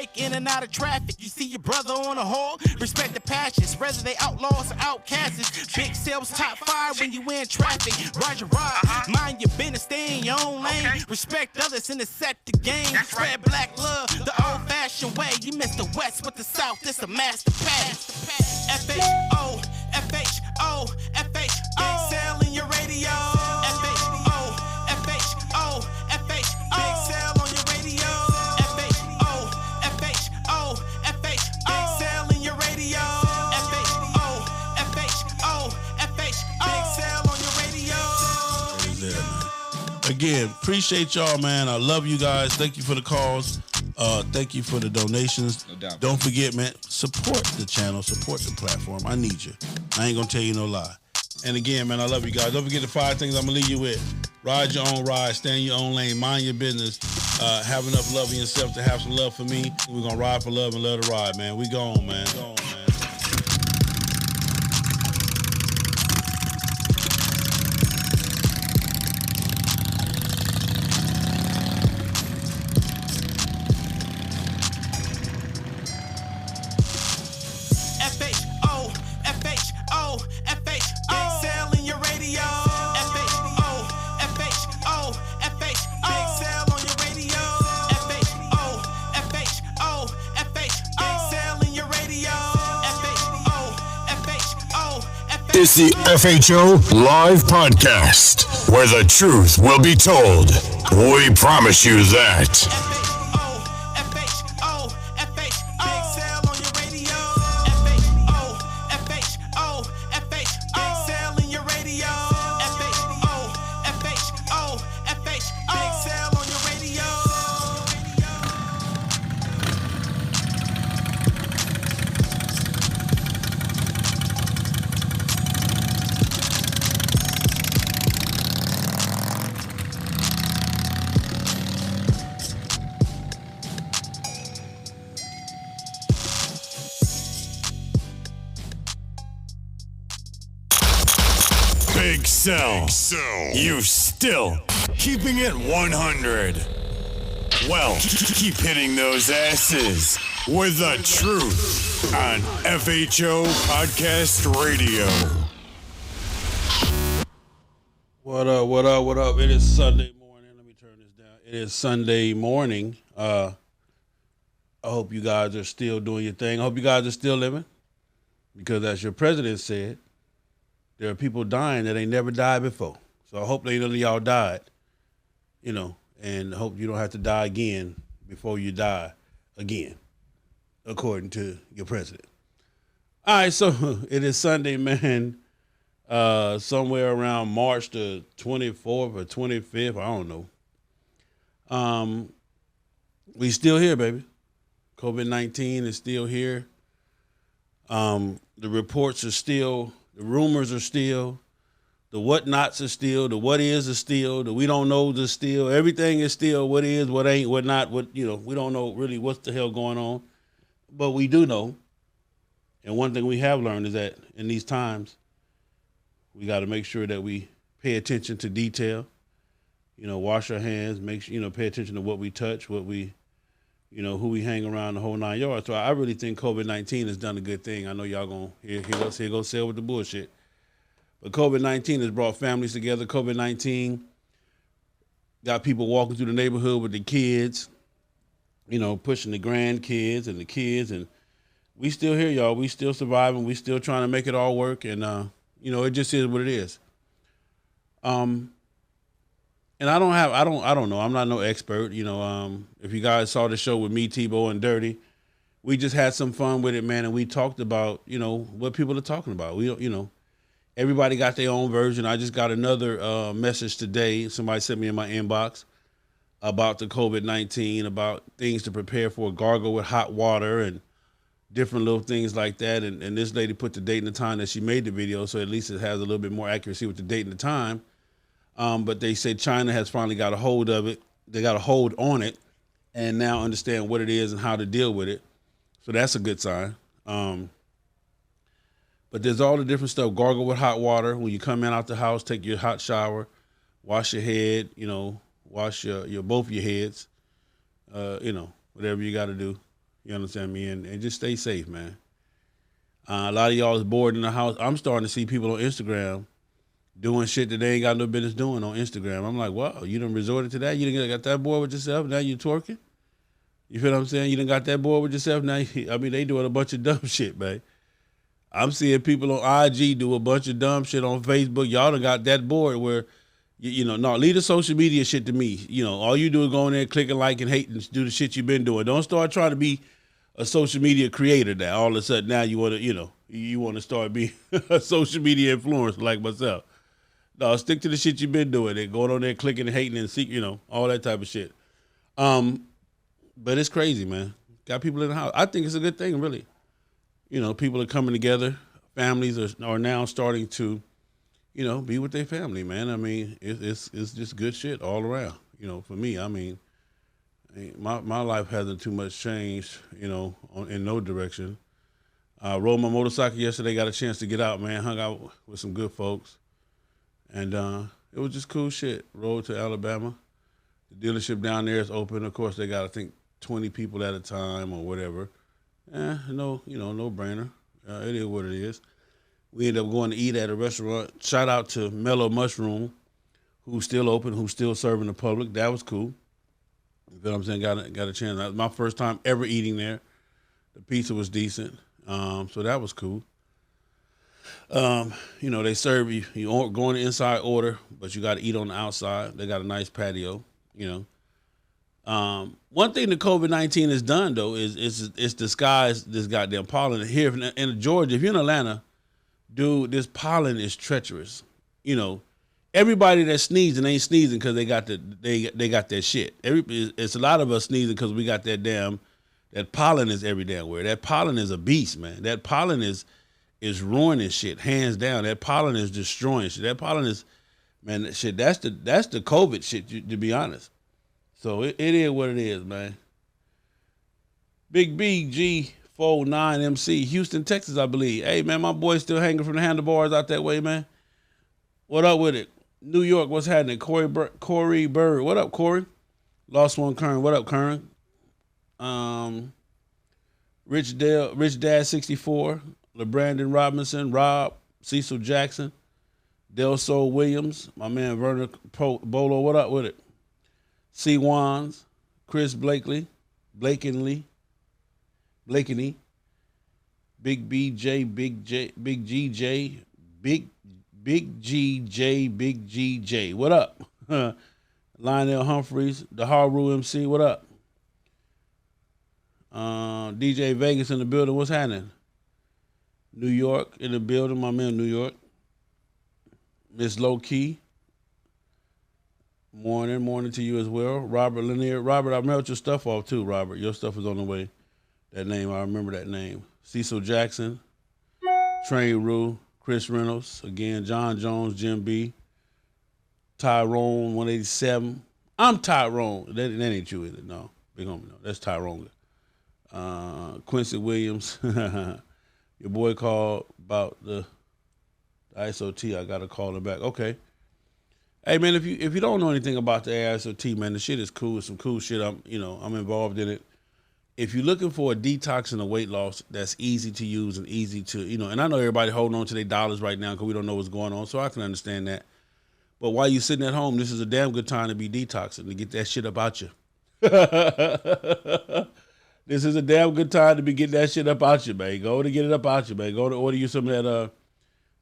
break in and out of traffic. You see your brother on a hole, respect the passions, whether they outlaws or outcasts. Big sales top 5 when you in traffic. Roger ride, mind your business, stay in your own lane. Respect others and set the game. Spread black love the old-fashioned way. You miss the West with the South, this a master pass. F-H-O, F-H-O, F-H-O. Big sale in your radio. F-H-O, F-H-O, F-H-O. Big sale on your radio. F-H-O, F-H-O, F-H-O. Big sale in your radio. F-H-O, F-H-O, F-H-O. Big sale on your radio. Again, appreciate y'all, man. I love you guys. Thank you for the calls. Thank you for the donations. No doubt. Don't forget, man, support the channel, support the platform. I need you. I ain't gonna tell you no lie. And again, man, I love you guys. Don't forget the 5 things I'm gonna leave you with. Ride your own ride, stay in your own lane, mind your business, have enough love in yourself to have some love for me. We're gonna ride for love and love to ride, man. We gone, man. It's the FHO Live Podcast, where the truth will be told. We promise you that. Big Cell. You still keeping it 100. Well, keep hitting those asses with the truth on FHO Podcast Radio. What up? It is Sunday morning. Let me turn this down. It is Sunday morning. I hope you guys are still doing your thing. I hope you guys are still living. Because as your president said, there are people dying that ain't never died before. So I hope none of y'all died, and hope you don't have to die again before you die again, according to your president. All right, so it is Sunday, man. Somewhere around March the 24th or 25th, I don't know. We still here, baby. COVID-19 is still here. The reports are still, the rumors are still, the whatnots are still, the what is still, the we don't know is still. Everything is still what is, what ain't, what not, what, we don't know really what's the hell going on. But we do know, and one thing we have learned is that in these times, we got to make sure that we pay attention to detail, wash our hands, make sure, pay attention to what we touch, what we, who we hang around, the whole 9 yards. So I really think COVID-19 has done a good thing. I know y'all going to here go sell with the bullshit. But COVID-19 has brought families together. COVID-19 got people walking through the neighborhood with the kids, pushing the grandkids and the kids. And we still here, y'all. We still surviving. We still trying to make it all work. And, it just is what it is. And I don't know. I'm not no expert. If you guys saw the show with me, Tebow, and Dirty, we just had some fun with it, man. And we talked about, what people are talking about. Everybody got their own version. I just got another message today. Somebody sent me in my inbox about the COVID-19, about things to prepare for, gargle with hot water and different little things like that. And this lady put the date and the time that she made the video, so at least it has a little bit more accuracy with the date and the time. But they said China has finally got a hold of it. They got a hold on it and now understand what it is and how to deal with it. So that's a good sign. But there's all the different stuff. Gargle with hot water. When you come in out the house, take your hot shower, wash your head, wash your both your heads, whatever you got to do. You understand me? And just stay safe, man. A lot of y'all is bored in the house. I'm starting to see people on Instagram doing shit that they ain't got no business doing on Instagram. I'm like, wow, you done resorted to that? You done got that bored with yourself? Now you twerking? You feel what I'm saying? You done got that bored with yourself? Now, they doing a bunch of dumb shit, man. I'm seeing people on IG do a bunch of dumb shit on Facebook. Y'all done got that bored where, no, leave the social media shit to me. All you do is go in there, click and like and hate and do the shit you've been doing. Don't start trying to be a social media creator now. All of a sudden now you want to, you want to start being a social media influencer like myself. No, stick to the shit you've been doing. And going on there, clicking and hating and seek, all that type of shit. But it's crazy, man. Got people in the house. I think it's a good thing, really. People are coming together. Families are now starting to, be with their family, man. I mean, it's just good shit all around. For me, my life hasn't too much changed, in no direction. I rode my motorcycle yesterday, got a chance to get out, man. Hung out with some good folks. And it was just cool shit. Rode to Alabama. The dealership down there is open. Of course, they got, I think, 20 people at a time or whatever. No brainer. It is what it is. We ended up going to eat at a restaurant. Shout out to Mellow Mushroom, who's still open, who's still serving the public. That was cool. You feel what I'm saying? Got a chance. That was my first time ever eating there. The pizza was decent. So that was cool. They serve you go in the inside order, but you got to eat on the outside. They got a nice patio, One thing that COVID-19 has done, though, is it's disguised this goddamn pollen. Here in Georgia, if you're in Atlanta, dude, this pollen is treacherous. Everybody that sneezing ain't sneezing because they got that shit. It's a lot of us sneezing because we got that pollen is every damn where. That pollen is a beast, man. That pollen is ruining shit, hands down. That pollen is destroying shit. That pollen is, man, that shit. That's the COVID shit, to be honest. So it is what it is, man. Big B G49MC, Houston, Texas, I believe. Hey, man, my boy's still hanging from the handlebars out that way, man. What up with it? New York, what's happening? Corey Bird. What up, Corey? Lost one, Kern. What up, Kern? Rich Dad 64, LeBrandon Robinson, Rob, Cecil Jackson, Del Sol Williams, my man Werner Bolo. What up with it? C. Wands, Chris Blakeney, Big BJ, Big GJ, Big GJ. What up? Lionel Humphreys, the Haru MC. What up? DJ Vegas in the building. What's happening? New York in the building. My man, New York. Miss Low Key. Morning to you as well. Robert Lanier. Robert, I mailed your stuff off too, Robert. Your stuff is on the way. That name, I remember that name. Cecil Jackson. Train Rue. Chris Reynolds. Again, John Jones, Jim B. Tyrone 187. I'm Tyrone. That ain't you, is it? No. Big homie, no. That's Tyrone. Quincy Williams. Your boy called about the ISOT. I gotta call him back. Okay. Hey man, if you don't know anything about the ISOT, man, the shit is cool. It's some cool shit. I'm involved in it. If you're looking for a detox and a weight loss that's easy to use and easy to, and I know everybody holding on to their dollars right now because we don't know what's going on, so I can understand that. But while you're sitting at home, this is a damn good time to be detoxing, to get that shit up out you. This is a damn good time to be getting that shit up out you, man. Go to get it up out you, man. Go to order you some of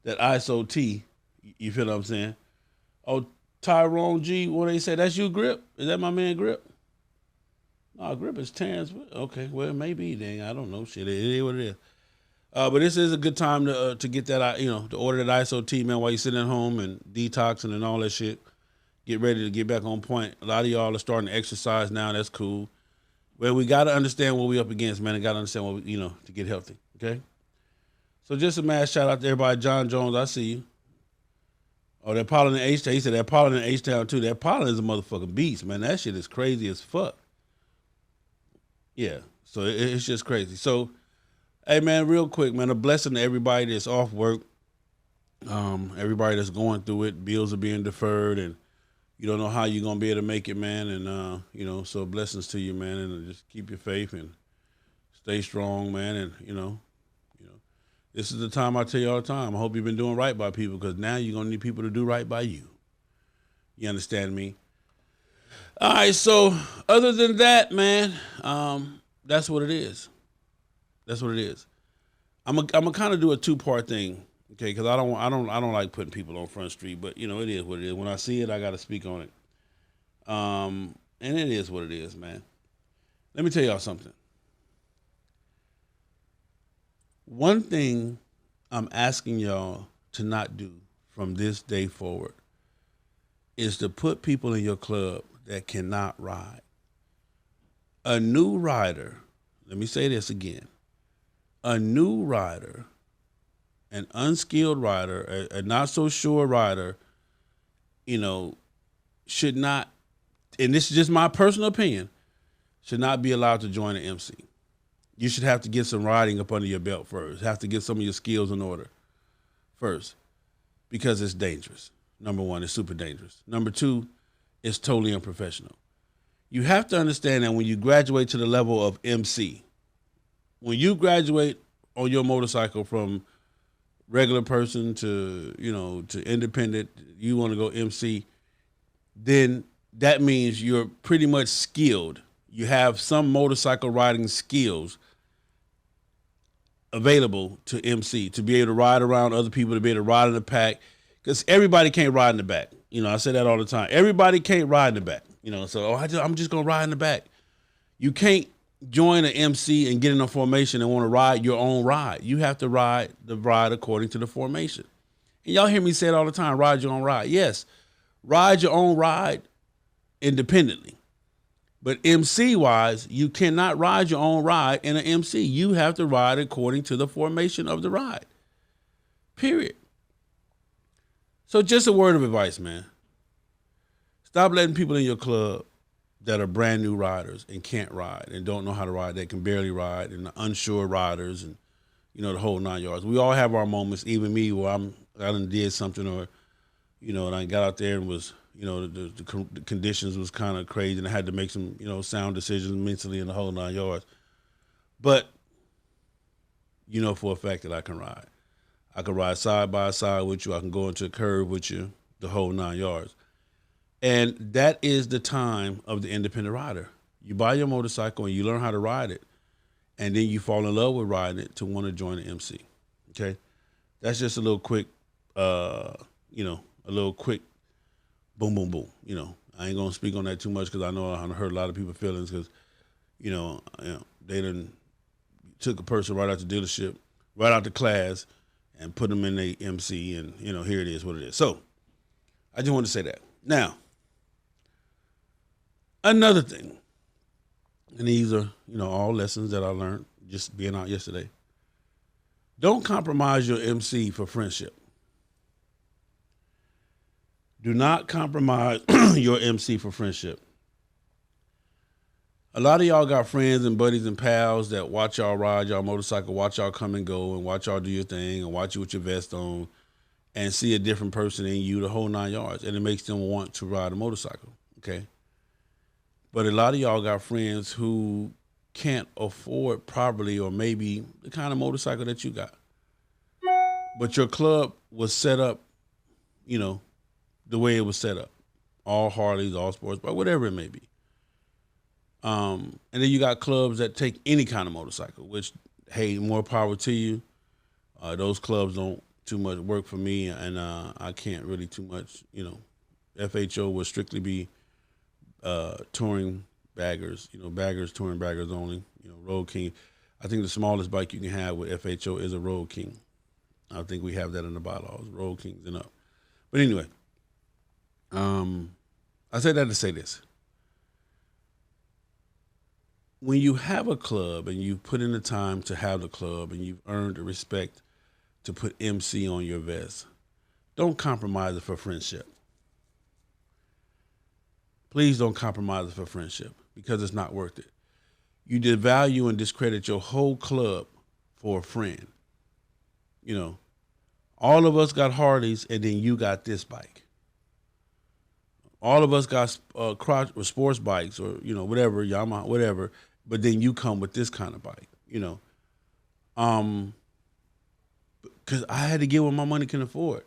that ISOT. You feel what I'm saying? Oh, Tyrone G, what they say? That's you, Grip? Is that my man, Grip? No, Grip is Terrence. Okay, well, maybe then. I don't know. Shit, it is what it is. But this is a good time to get that, to order that ISOT, man, while you're sitting at home and detoxing and all that shit. Get ready to get back on point. A lot of y'all are starting to exercise now. That's cool. Well, we got to understand what we up against, man. And got to understand what we, to get healthy, okay? So just a mass shout out to everybody. John Jones, I see you. Oh, that Pollen in H-Town. He said that Pollen in H-Town, too. That Pollen is a motherfucking beast, man. That shit is crazy as fuck. Yeah, so it's just crazy. So, hey, man, real quick, man, a blessing to everybody that's off work, everybody that's going through it. Bills are being deferred, and you don't know how you're going to be able to make it, man. And, so blessings to you, man, and just keep your faith and stay strong, man, and this is the time I tell you all the time. I hope you've been doing right by people, because now you're gonna need people to do right by you. You understand me? All right. So other than that, man, that's what it is. That's what it is. I'm gonna kind of do a 2-part thing, okay? Because I don't like putting people on Front Street, but it is what it is. When I see it, I got to speak on it. And it is what it is, man. Let me tell y'all something. One thing I'm asking y'all to not do from this day forward is to put people in your club that cannot ride. A new rider, let me say this again. A new rider, an unskilled rider, a not so sure rider, should not, and this is just my personal opinion, should not be allowed to join an MC. You should have to get some riding up under your belt first. Have to get some of your skills in order first, because it's dangerous. Number one, it's super dangerous. Number two, it's totally unprofessional. You have to understand that when you graduate to the level of MC, when you graduate on your motorcycle from regular person to independent, you want to go MC, then that means you're pretty much skilled. You have some motorcycle riding skills available to MC, to be able to ride around other people, to be able to ride in the pack, because everybody can't ride in the back. I say that all the time. Everybody can't ride in the back. So I'm just going to ride in the back. You can't join an MC and get in a formation and want to ride your own ride. You have to ride the ride according to the formation. And y'all hear me say it all the time, ride your own ride. Yes, ride your own ride independently. But MC-wise, you cannot ride your own ride in an MC. You have to ride according to the formation of the ride. Period. So just a word of advice, man. Stop letting people in your club that are brand new riders and can't ride and don't know how to ride, that can barely ride, and the unsure riders, and the whole 9 yards. We all have our moments, even me, where I done did something, or and I got out there and was, the conditions was kind of crazy, and I had to make some, sound decisions mentally in the whole 9 yards. But for a fact that I can ride. I can ride side by side with you. I can go into a curve with you, the whole 9 yards. And that is the time of the independent rider. You buy your motorcycle and you learn how to ride it, and then you fall in love with riding it to want to join the MC. Okay? That's just a little quick, a little quick boom, boom, boom. I ain't going to speak on that too much, because I know I hurt a lot of people's feelings, because, they done took a person right out the dealership, right out the class, and put them in the MC, and, here it is what it is. So I just wanted to say that. Now, another thing, and these are, all lessons that I learned just being out yesterday. Don't compromise your MC for friendship. Do not compromise your MC for friendship. A lot of y'all got friends and buddies and pals that watch y'all ride y'all motorcycle, watch y'all come and go, and watch y'all do your thing, and watch you with your vest on, and see a different person in you, the whole 9 yards, and it makes them want to ride a motorcycle, okay? But a lot of y'all got friends who can't afford properly, or maybe the kind of motorcycle that you got. But your club was set up, the way it was set up. All Harleys, all sports, but whatever it may be. And then you got clubs that take any kind of motorcycle, which, hey, more power to you. Those clubs don't too much work for me, and I can't really too much, FHO would strictly be touring baggers, baggers, touring baggers only, Road King. I think the smallest bike you can have with FHO is a Road King. I think we have that in the bylaws, Road Kings and up. But anyway, I say that to say this. When you have a club and you put in the time to have the club, and you've earned the respect to put MC on your vest, don't compromise it for friendship. Please don't compromise it for friendship, because it's not worth it. You devalue and discredit your whole club for a friend. All of us got Harleys, and then you got this bike. All of us got sports bikes, or whatever, Yamaha, whatever. But then you come with this kind of bike. you know. Because I had to get what my money can afford.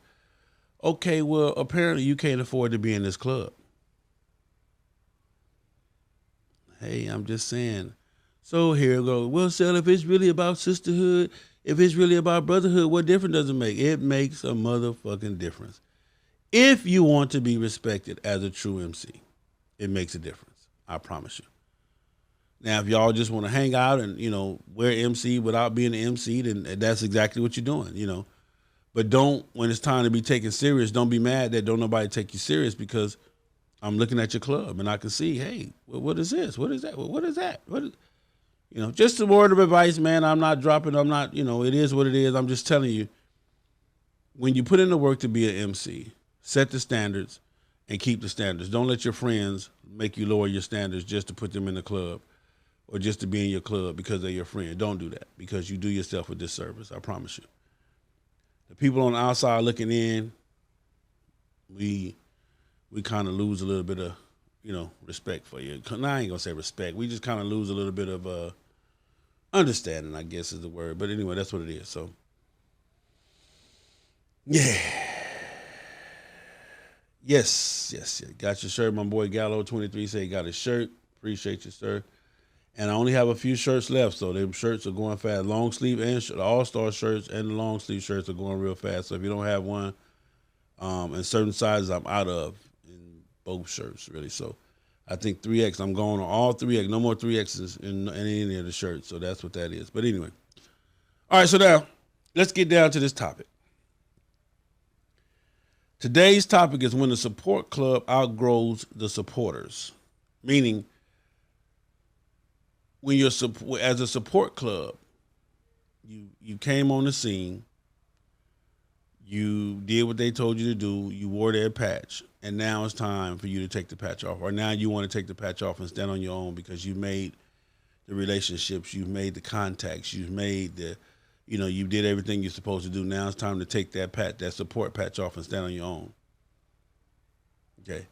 Okay, well, apparently you can't afford to be in this club. Hey, I'm just saying. So here it goes. Well, Sel, if it's really about sisterhood, if it's really about brotherhood, what difference does it make? It makes a motherfucking difference. If you want to be respected as a true MC, it makes a difference. I promise you. Now, if y'all just want to hang out and, wear MC without being an MC, then that's exactly what you're doing, But don't, when it's time to be taken serious, don't be mad that don't nobody take you serious, because I'm looking at your club and I can see, hey, what is this? What is that? What is that? Just a word of advice, man. I'm not dropping. I'm not, it is what it is. I'm just telling you, when you put in the work to be an MC, set the standards and keep the standards. Don't let your friends make you lower your standards just to put them in the club or just to be in your club because they're your friend. Don't do that, because you do yourself a disservice. I promise you. The people on the outside looking in, we kind of lose a little bit of, respect for you. Now, I ain't gonna say respect. We just kind of lose a little bit of understanding, I guess is the word. But anyway, that's what it is. So, yeah. Yes. Got your shirt. My boy Gallo23 said he got his shirt. Appreciate you, sir. And I only have a few shirts left, so them shirts are going fast. Long sleeve and the all-star shirts and the long sleeve shirts are going real fast. So if you don't have one, in certain sizes, I'm out of in both shirts, really. So I think 3X, I'm going on all 3X. No more 3Xs in any of the shirts. So that's what that is. But anyway. All right, so now let's get down to this topic. Today's topic is when the support club outgrows the supporters. Meaning, when you're as a support club, you came on the scene, you did what they told you to do, you wore their patch, and now it's time for you to take the patch off. Or now you want to take the patch off and stand on your own because you made the relationships, you've made the contacts, you've made you did everything you're supposed to do. Now it's time to take that support patch off and stand on your own. Okay.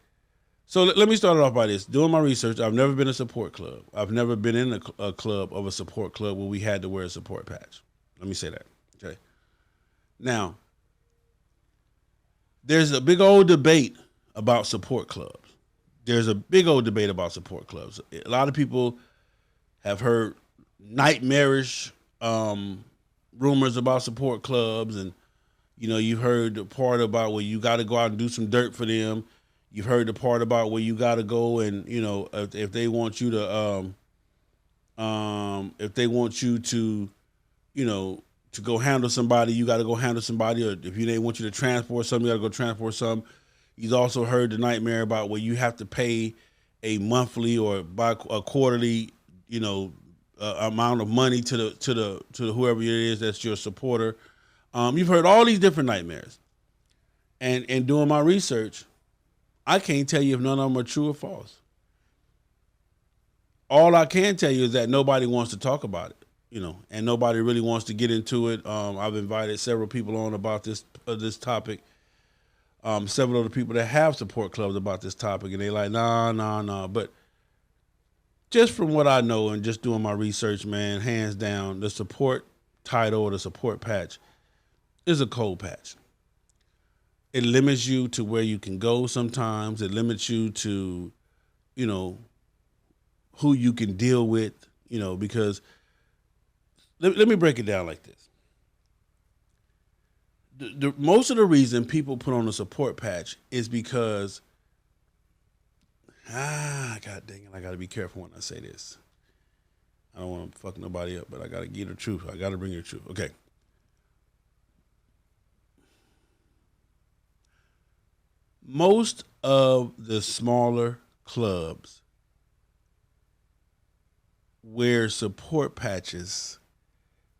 So let me start it off by this. Doing my research, I've never been a support club. I've never been in a club of a support club where we had to wear a support patch. Let me say that. Okay. Now, there's a big old debate about support clubs. A lot of people have heard nightmarish rumors about support clubs, and you've heard the part about where you got to go out and do some dirt for them. You've heard the part about where you got to go and if they want you to to go handle somebody, you got to go handle somebody. Or if they want you to transport something, you got to go transport something. You've also heard the nightmare about where you have to pay a monthly or by a quarterly, amount of money to the whoever it is that's your supporter. You've heard all these different nightmares, and doing my research, I can't tell you if none of them are true or false. All I can tell you is that nobody wants to talk about it, and nobody really wants to get into it. I've invited several people on about this topic. Several other people that have support clubs about this topic, and they like, nah. But just from what I know and just doing my research, man, hands down, the support title or the support patch is a cold patch. It limits you to where you can go sometimes. It limits you to, who you can deal with, because let me break it down like this. Most of the reason people put on a support patch is because, God dang it, I got to be careful when I say this. I don't want to fuck nobody up, but I got to give the truth. I got to bring you the truth. Okay. Most of the smaller clubs wear support patches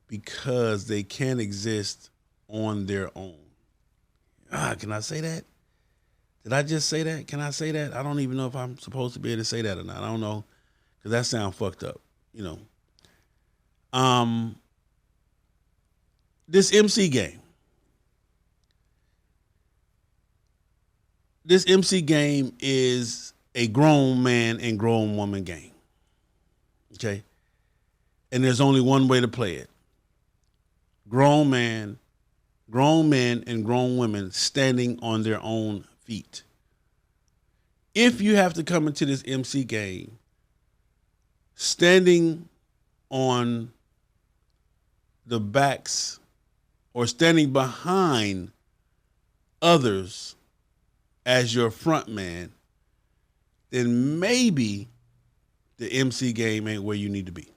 because they can't exist on their own. Can I say that? Did I just say that? Can I say that? I don't even know if I'm supposed to be able to say that or not. I don't know, because that sounds fucked up, This MC game. This MC game is a grown man and grown woman game. Okay? And there's only one way to play it. Grown men and grown women standing on their own feet. If you have to come into this MC game standing on the backs or standing behind others as your front man, then maybe the MC game ain't where you need to be.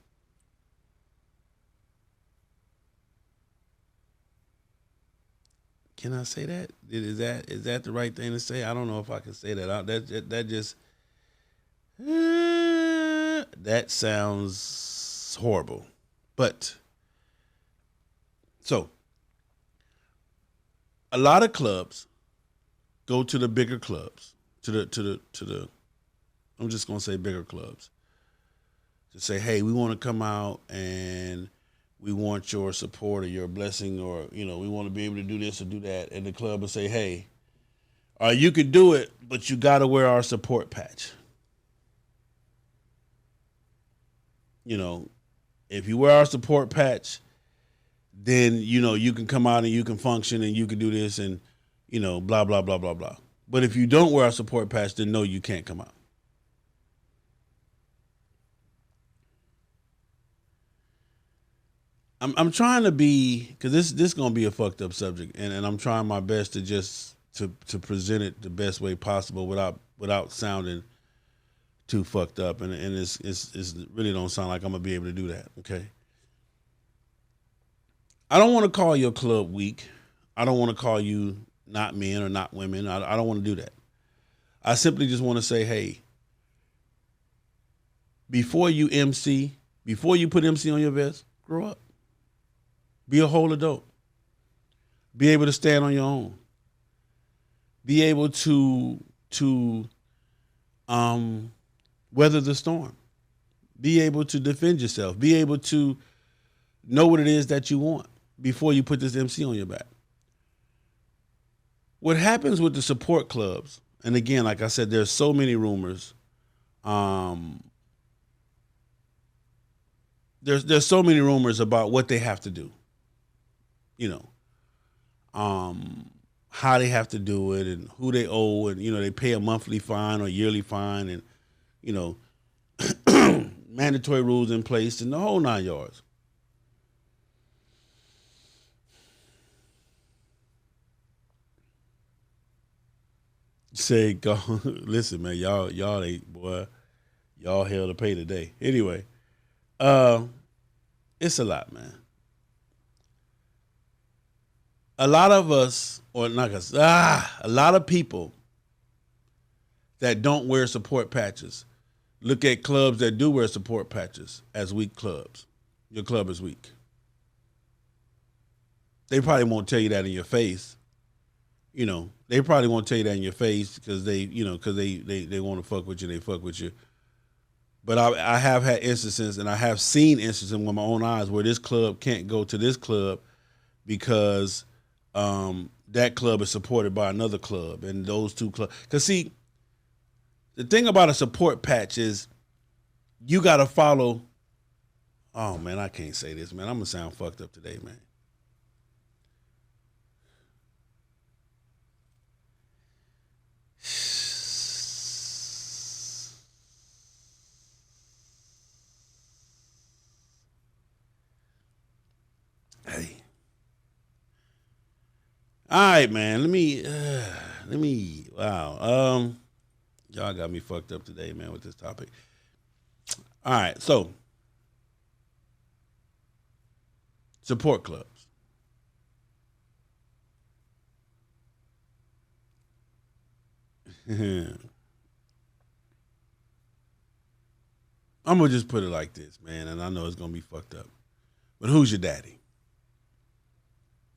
Can I say that? Is that the right thing to say? I don't know if I can say that. That sounds horrible. But so a lot of clubs go to the bigger clubs, to the I'm just gonna say bigger clubs, to say, hey, we want to come out and we want your support or your blessing, or, we want to be able to do this or do that. And the club will say, hey, you can do it, but you got to wear our support patch. If you wear our support patch, then, you can come out and you can function and you can do this and, blah, blah, blah, blah, blah. But if you don't wear our support patch, then no, you can't come out. I'm trying to be, because this is gonna be a fucked up subject, and I'm trying my best to just to present it the best way possible without sounding too fucked up, and it's really don't sound like I'm gonna be able to do that. Okay. I don't want to call your club weak. I don't want to call you not men or not women. I don't want to do that. I simply just want to say, hey, before you put MC on your vest, grow up. Be a whole adult. Be able to stand on your own. Be able to weather the storm. Be able to defend yourself. Be able to know what it is that you want before you put this MC on your back. What happens with the support clubs, and again, like I said, there's so many rumors. There's so many rumors about what they have to do. How they have to do it and who they owe, and they pay a monthly fine or yearly fine, and mandatory rules in place and the whole 9 yards. Say, go listen, man, y'all ain't, boy, y'all hell to pay today. Anyway, it's a lot, man. A lot of us, or not us, a lot of people that don't wear support patches look at clubs that do wear support patches as weak clubs. Your club is weak. They probably won't tell you that in your face. They probably won't tell you that in your face because they want to fuck with you. They fuck with you. But I have had instances, and I have seen instances with my own eyes where this club can't go to this club because that club is supported by another club, and those two clubs. Because see, the thing about a support patch is you got to follow. Oh man, I can't say this, man. I'm gonna sound fucked up today, man. Hey. All right, man. Let me. Wow. Y'all got me fucked up today, man, with this topic. All right, so support clubs. I'm gonna just put it like this, man, and I know it's gonna be fucked up. But who's your daddy?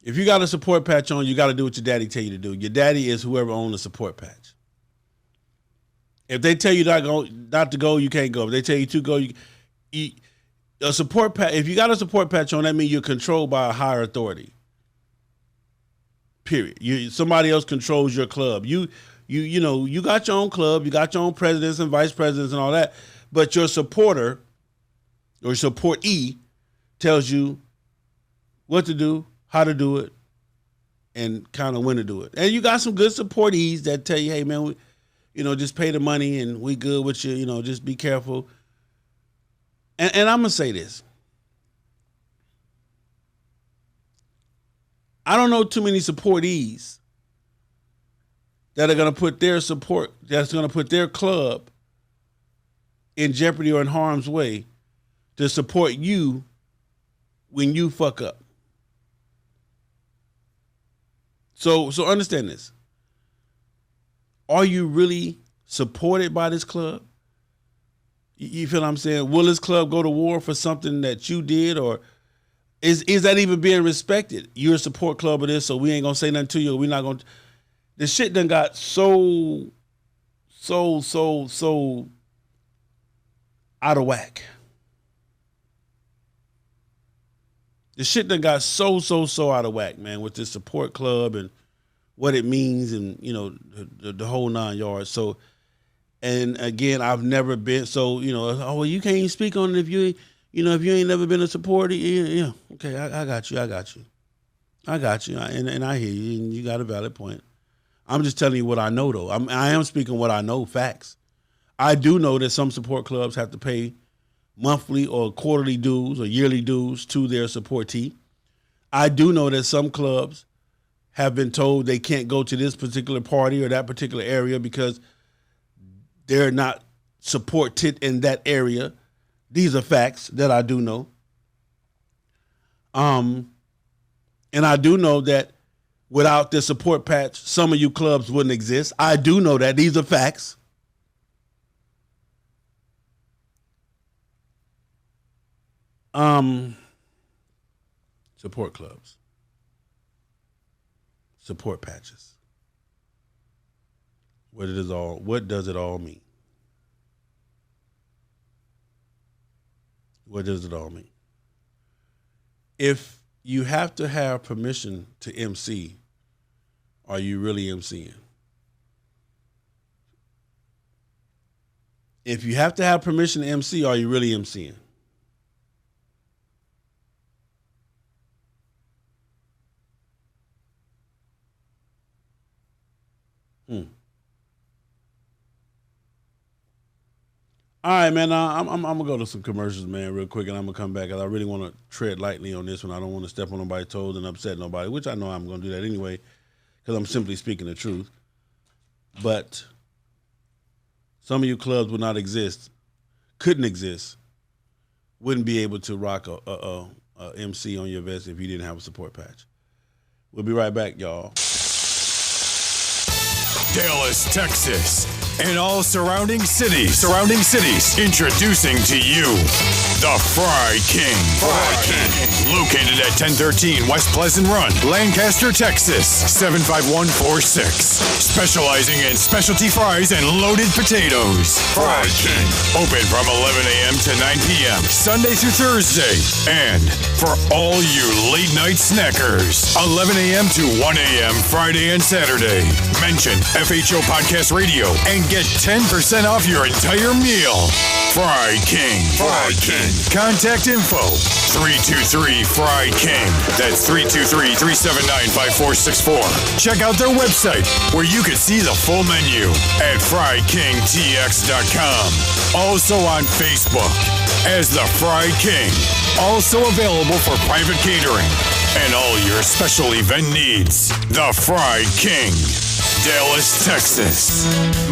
If you got a support patch on, you got to do what your daddy tell you to do. Your daddy is whoever owns the support patch. If they tell you not to go, you can't go. If they tell you to go, a support patch. If you got a support patch on, that means you're controlled by a higher authority. Period. Somebody else controls your club. You got your own club. You got your own presidents and vice presidents and all that. But your supporter or supportee tells you what to do, how to do it, and kind of when to do it. And you got some good supportees that tell you, hey, man, just pay the money and we good with you, just be careful. And I'm going to say this. I don't know too many supportees that are going to put their club in jeopardy or in harm's way to support you when you fuck up. So understand this. Are you really supported by this club? You feel what I'm saying? Will this club go to war for something that you did, or is that even being respected? You're a support club of this, so we ain't gonna say nothing to you. We're not gonna. The shit done got so out of whack. The shit done got so out of whack, man, with this support club and what it means and, the whole 9 yards. So, and again, I've never been, so, oh, well, you can't even speak on it if you ain't never been a supporter. Yeah. Okay, I got you. And I hear you, and you got a valid point. I'm just telling you what I know, though. I am speaking what I know, facts. I do know that some support clubs have to pay monthly or quarterly dues or yearly dues to their supportee. I do know that some clubs have been told they can't go to this particular party or that particular area because they're not supported in that area. These are facts that I do know. And I do know that without the support patch, some of you clubs wouldn't exist. I do know that. These are facts. Support clubs. Support patches. What does it all mean? What does it all mean? If you have to have permission to MC, are you really MCing? If you have to have permission to MC, are you really MCing? All right, man. I'm gonna go to some commercials, man, real quick, and I'm gonna come back. I really want to tread lightly on this one. I don't want to step on nobody's toes and upset nobody, which I know I'm gonna do that anyway, because I'm simply speaking the truth. But some of you clubs would not exist, couldn't exist, wouldn't be able to rock a MC on your vest if you didn't have a support patch. We'll be right back, y'all. Dallas, Texas, and all surrounding cities. Introducing to you the Fry King. Located at 1013 West Pleasant Run, Lancaster, Texas, 75146. Specializing in specialty fries and loaded potatoes. Fry King. Open from 11 a.m. to 9 p.m. Sunday through Thursday. And for all you late night snackers, 11 a.m. to 1 a.m. Friday and Saturday. Mention FHO Podcast Radio and get 10% off your entire meal. Fry King. Contact info 323-FRY KING. That's 323-379-5464. Check out their website where you can see the full menu at FryKingTX.com. Also on Facebook as the Fry King. Also available for private catering and all your special event needs. The Fry King. Dallas, Texas.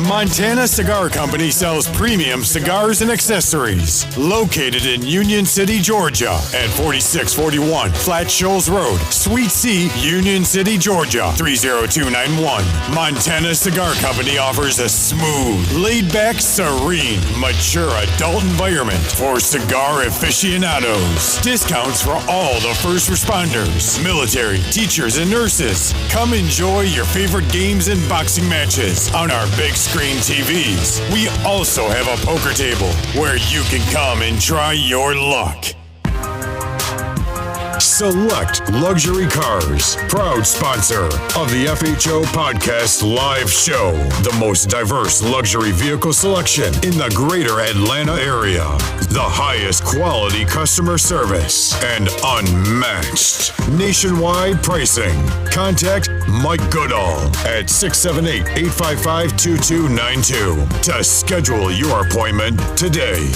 Montana Cigar Company sells premium cigars and accessories. Located in Union City, Georgia at 4641 Flat Shoals Road, Suite C, Union City, Georgia 30291. Montana Cigar Company offers a smooth, laid-back, serene, mature adult environment for cigar aficionados. Discounts for all the first responders, military, teachers, and nurses. Come enjoy your favorite games and boxing matches on our big screen TVs. We also have a poker table where you can come and try your luck. Select Luxury Cars, proud sponsor of the FHO Podcast Live Show. The most diverse luxury vehicle selection in the greater Atlanta area. The highest quality customer service and unmatched nationwide pricing. Contact Mike Goodall at 678-855-2292 to schedule your appointment today.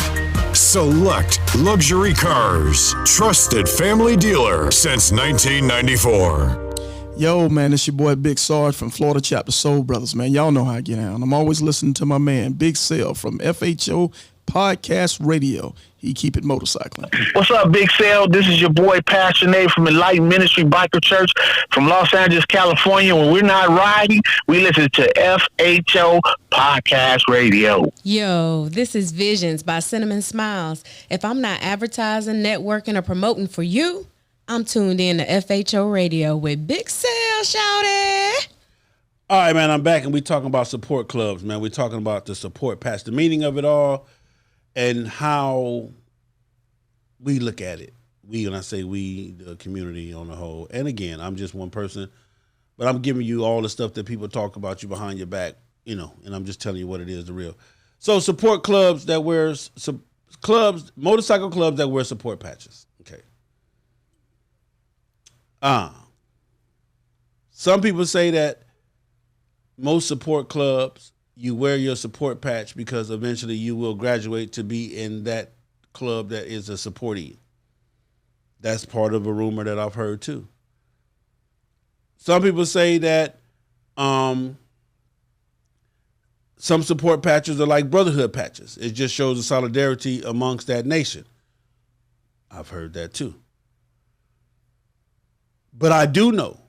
Select Luxury Cars, trusted family dealer since 1994. Yo, man, it's your boy Big Sarge from Florida Chapter Soul Brothers, man. Y'all know how I get down. I'm always listening to my man, Big Sale from FHO Podcast Radio. He keep it motorcycling. What's up, Big Sale? This is your boy Passionate from Enlightened Ministry Biker Church from Los Angeles, California. When we're not riding, we listen to FHO Podcast Radio. Yo, this is Visions by Cinnamon Smiles. If I'm not advertising, networking, or promoting for you, I'm tuned in to FHO Radio with Big Sale, shouty. All right, man, I'm back, and we're talking about support clubs, man. We're talking about the support patch, the meaning of it all, and how we look at it. When I say we, the community on the whole. And again, I'm just one person, but I'm giving you all the stuff that people talk about you behind your back, and I'm just telling you what it is, the real. So support clubs that wear, motorcycle clubs that wear support patches. Okay. Some people say that most support clubs, you wear your support patch because eventually you will graduate to be in that club that is a supportee. That's part of a rumor that I've heard too. Some people say that some support patches are like brotherhood patches. It just shows the solidarity amongst that nation. I've heard that too. But I do know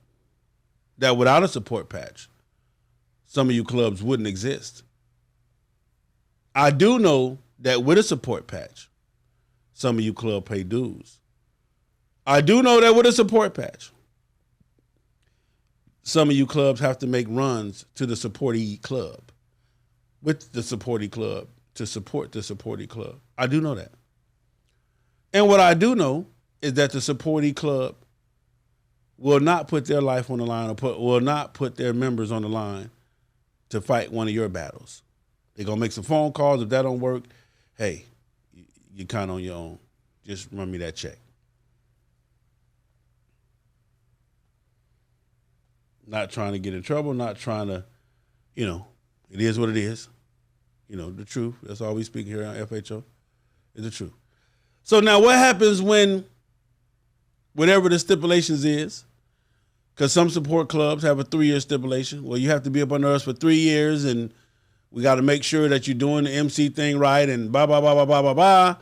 that without a support patch, some of you clubs wouldn't exist. I do know that with a support patch, some of you club pay dues. I do know that with a support patch, some of you clubs have to make runs to the supportee club, with the supportee club to support the supportee club. I do know that. And what I do know is that the supportee club will not put their life on the line, or will not put their members on the line to fight one of your battles. They're going to make some phone calls. If that don't work, hey, you're kind of on your own. Just run me that check. Not trying to get in trouble, not trying to, it is what it is. The truth. That's all we speak here on FHO, is the truth. So now what happens when, whatever the stipulations is, because some support clubs have a 3-year stipulation. Well, you have to be up under us for 3 years, and we got to make sure that you're doing the MC thing right, and blah, blah, blah, blah, blah, blah,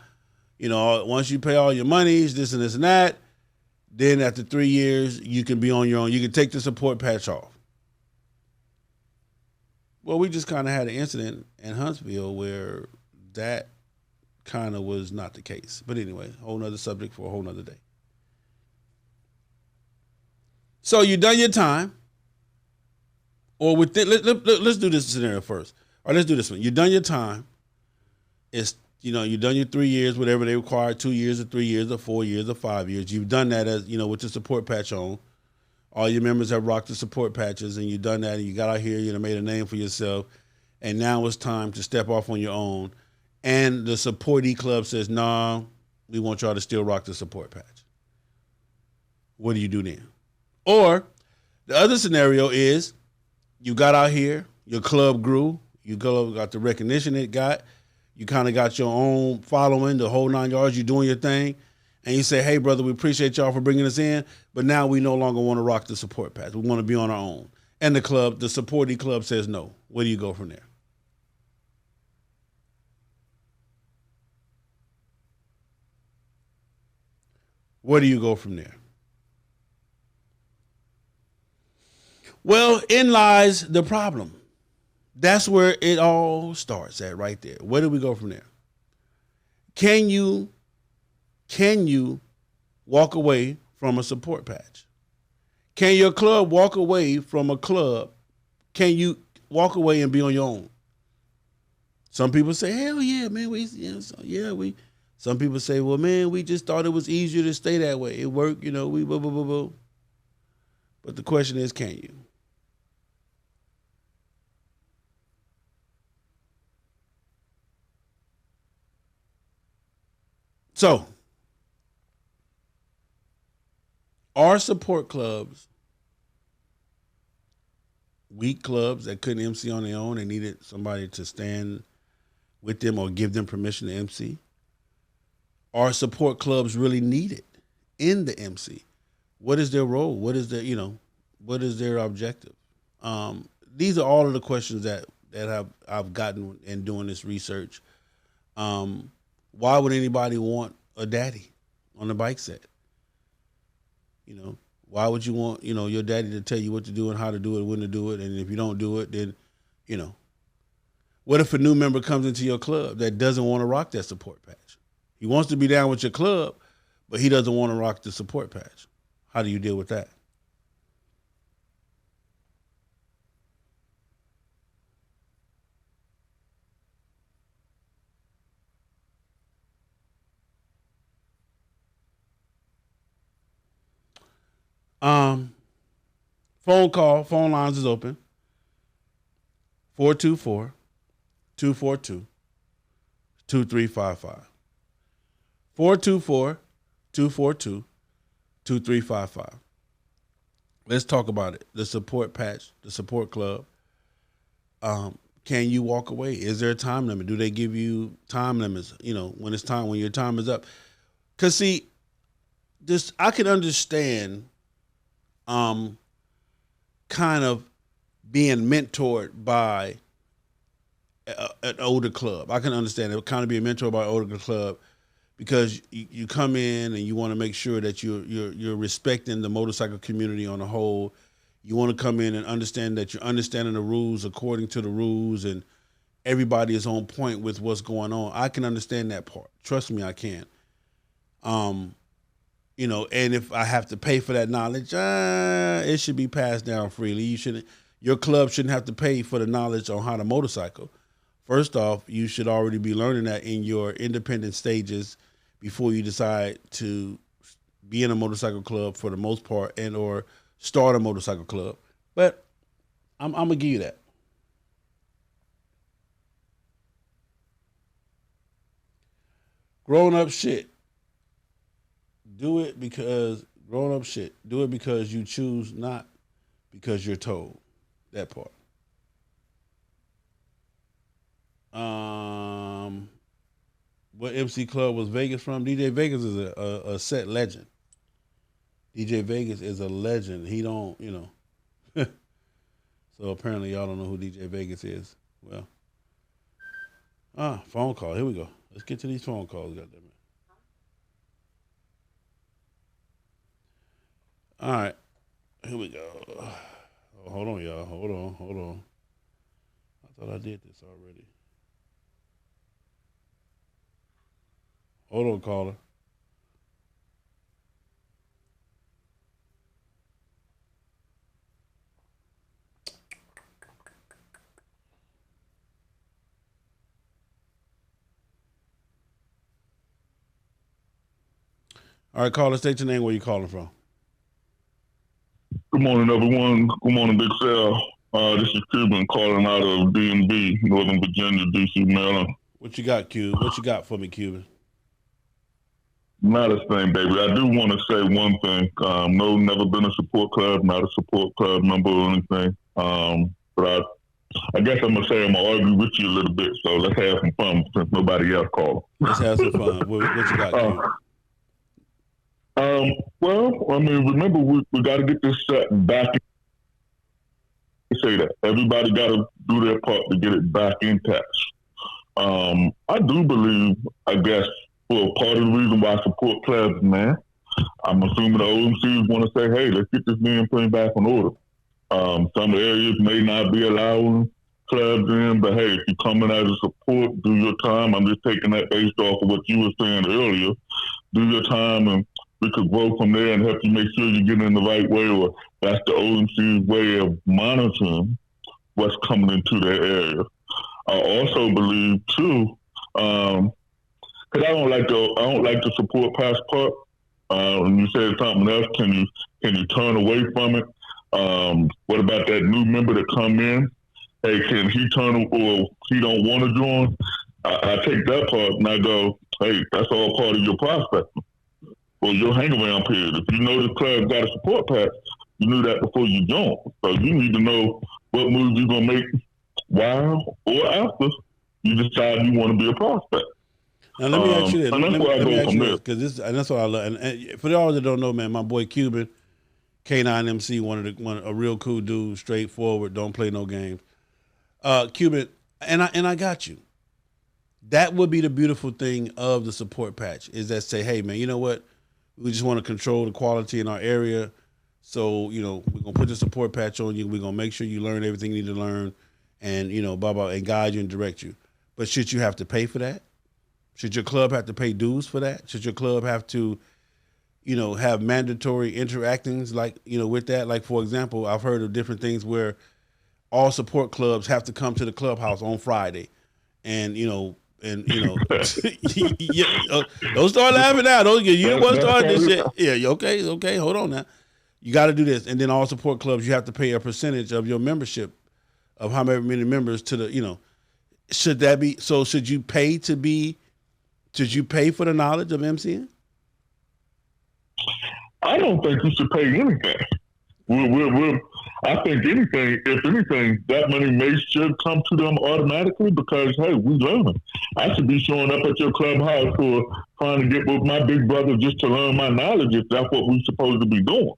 blah. Once you pay all your monies, this and this and that, then after 3 years, you can be on your own. You can take the support patch off. Well, we just kind of had an incident in Huntsville where that kind of was not the case. But anyway, whole nother subject for a whole nother day. So you done your time, or let's do this scenario first. Or let's do this one. You done your time. It's, you done your 3 years, whatever they require, 2 years or 3 years or 4 years or 5 years. You've done that as, with the support patch on. All your members have rocked the support patches, and you've done that, and you got out here, made a name for yourself, and now it's time to step off on your own. And the supportee club says, nah, we want y'all to still rock the support patch. What do you do then? Or the other scenario is you got out here, your club grew, you got the recognition it got, you kind of got your own following, the whole 9 yards, you're doing your thing, and you say, hey, brother, we appreciate y'all for bringing us in, but now we no longer want to rock the support patch. We want to be on our own. And the supportee club says no. Where do you go from there? Where do you go from there? Well, in lies the problem. That's where it all starts at, right there. Where do we go from there? Can you walk away from a support patch? Can your club walk away from a club? Can you walk away and be on your own? Some people say, hell yeah, man. Some people say, well, man, we just thought it was easier to stay that way. It worked, we blah, blah, blah, blah. But the question is, can you? So, are support clubs weak clubs that couldn't MC on their own and needed somebody to stand with them or give them permission to MC? Are support clubs really needed in the MC? What is their role? What is what is their objective? These are all of the questions that I've gotten in doing this research. Why would anybody want a daddy on the bike set? Why would you want, your daddy to tell you what to do and how to do it, when to do it, and if you don't do it, then, what if a new member comes into your club that doesn't want to rock that support patch? He wants to be down with your club, but he doesn't want to rock the support patch. How do you deal with that? Phone lines is open. 424-242-2355. 424-242-2355. Let's talk about it. The support patch, the support club. Can you walk away? Is there a time limit? Do they give you time limits, when your time is up? Because see, I can understand kind of being mentored by an older club. I can understand it, kind of being mentored by an older club, because you come in and you want to make sure that you're respecting the motorcycle community on the whole. You want to come in and understand that you're understanding the rules according to the rules, and everybody is on point with what's going on. I can understand that part. Trust me, I can. And if I have to pay for that knowledge, it should be passed down freely. Your club shouldn't have to pay for the knowledge on how to motorcycle. First off, you should already be learning that in your independent stages before you decide to be in a motorcycle club for the most part, and or start a motorcycle club. But I'm gonna give you that. Grown up shit. Do it because you choose, not because you're told. That part. What MC club was Vegas from? DJ Vegas is a set legend. DJ Vegas is a legend. He don't, So apparently y'all don't know who DJ Vegas is. Well, phone call. Here we go. Let's get to these phone calls, goddammit. All right, here we go. Oh, hold on, y'all. Hold on. I thought I did this already. Hold on, caller. All right, caller, state your name, where you calling from. Good morning, everyone. Good morning, Big Sal. This is Cuban calling out of D&B, Northern Virginia, D.C., Maryland. What you got, Cuban? What you got for me, Cuban? Not a thing, baby. I do want to say one thing. No, never been a support club, not a support club member or anything. But I guess I'm going to say I'm going to argue with you a little bit, so let's have some fun since nobody else called. Let's have some fun. What you got, Cuban? Remember, we got to get this set back. Say that everybody got to do their part to get it back intact. I do believe, I guess, for part of the reason why I support clubs, man, I'm assuming the OMCs want to say, hey, let's get this damn thing back in order. Some of the areas may not be allowing clubs in, but hey, if you come in as a support, do your time. I'm just taking that based off of what you were saying earlier. Do your time, and we could grow from there and help you make sure you're getting in the right way, or that's the OMC's way of monitoring what's coming into their area. I also believe, too, kind I don't like the support pass part. When you said something else, can you turn away from it? What about that new member that come in? Hey, can he turn or he don't want to join? I take that part and I go, hey, that's all part of your prospect or your hang around period. If you know the club got a support pass, you knew that before you joined. So you need to know what moves you're gonna make while or after you decide you want to be a prospect. Now let me ask you this. And that's where I go from there. Because that's what I love. And for all that don't know, man, my boy Cuban, K9MC, a real cool dude, straightforward, don't play no games. Cuban, and I got you. That would be the beautiful thing of the support patch is that say, hey man, you know what? We just want to control the quality in our area. So, we're gonna put the support patch on you. We're gonna make sure you learn everything you need to learn and blah blah and guide you and direct you. But should you have to pay for that? Should your club have to pay dues for that? Should your club have to, have mandatory interactings with that? Like for example, I've heard of different things where all support clubs have to come to the clubhouse on Friday, and don't start laughing now. You don't want to start this shit. Yeah, okay, hold on now. You got to do this, and then all support clubs you have to pay a percentage of your membership of however many members to the Should that be so? Should you pay to be? Should you pay for the knowledge of MCN? I don't think you should pay anything. I think if anything, that money should come to them automatically because, hey, we learning. I should be showing up at your clubhouse or trying to get with my big brother just to learn my knowledge if that's what we're supposed to be doing.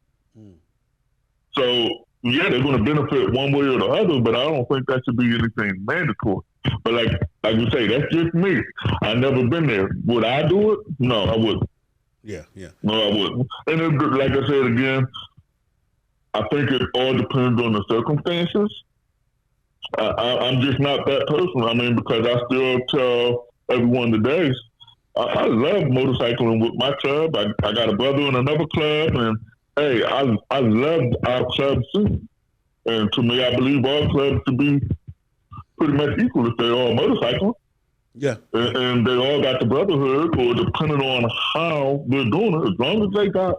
So, yeah, they're going to benefit one way or the other, but I don't think that should be anything mandatory. But like you say, that's just me. I've never been there. Would I do it? No, I wouldn't. Yeah. No, I wouldn't. And like I said again, I think it all depends on the circumstances. I'm just not that person. I mean, because I still tell everyone today, I love motorcycling with my club. I got a brother in another club, and hey, I love our club too. And to me, I believe all clubs should be pretty much equal if they're all motorcycling. Yeah. And they all got the brotherhood, or depending on how they're doing it, as long as they got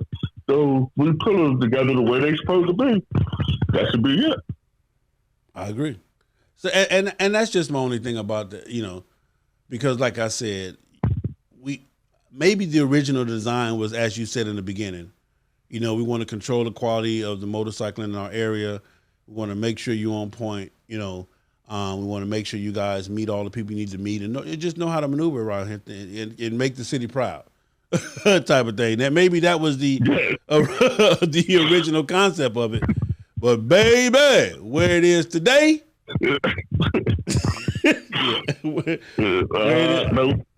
those three pillars together the way they're supposed to be, that should be it. I agree. So, and that's just my only thing about because like I said, maybe the original design was, as you said in the beginning, we want to control the quality of the motorcycling in our area. We want to make sure you're on point, we want to make sure you guys meet all the people you need to meet and just know how to maneuver around here and make the city proud type of thing. That maybe that was the original concept of it. But baby, where it is today, no,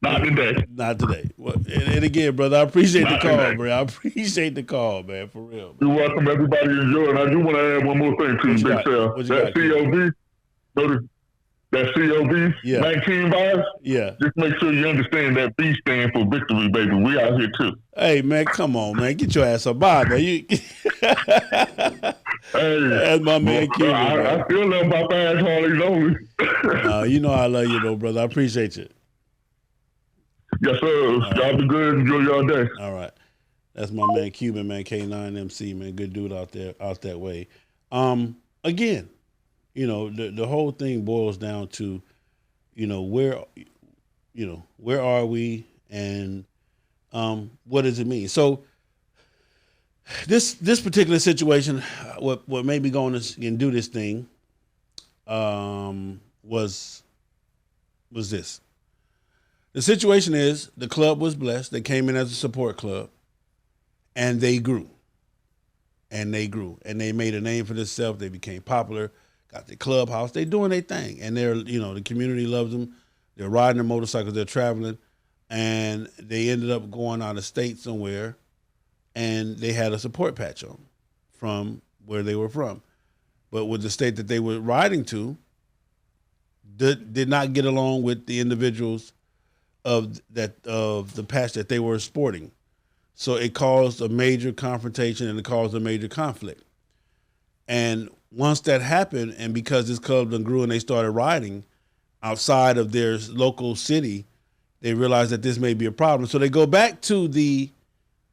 not today. Not today. Well, and again, brother, I appreciate the call, bro. I appreciate the call, man, for real. You're welcome. Everybody enjoy. And I do want to add one more thing to you, Big Sal. That COV, that COV 19 virus. Yeah. Just make sure you understand that B stands for victory, baby. We out here too. Hey, man, come on, man. Get your ass up. Bye, man. Hey, that's my man, Cuban. I still love my fast Harleys only. I love you, though, brother. I appreciate you. Yes, sir. Y'all be good. Enjoy y'all day. All right. That's my man, Cuban, man, K9MC, man. Good dude out that way. Again, the whole thing boils down to, where are we and what does it mean? So this particular situation, what made me go on and do this thing was this. The situation is the club was blessed. They came in as a support club and they grew. And they made a name for themselves. They became popular, got the clubhouse. They're doing their thing. And they're, the community loves them. They're riding their motorcycles. They're traveling. And they ended up going out of state somewhere. And they had a support patch on from where they were from. But with the state that they were riding to, did not get along with the individuals of the patch that they were sporting. So it caused a major confrontation and it caused a major conflict. And once that happened, and because this club done grew and they started riding outside of their local city, they realize that this may be a problem. So they go back to the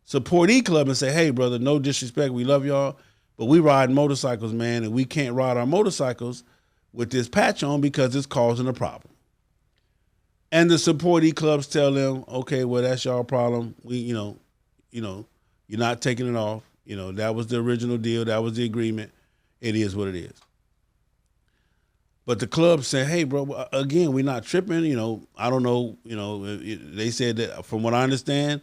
supportee club and say, hey, brother, no disrespect. We love y'all, but we ride motorcycles, man, and we can't ride our motorcycles with this patch on because it's causing a problem. And the supportee clubs tell them, okay, well, that's y'all problem. You're not taking it off. That was the original deal. That was the agreement. It is what it is. But the club said, hey, bro, again, we're not tripping. I don't know. They said that, from what I understand,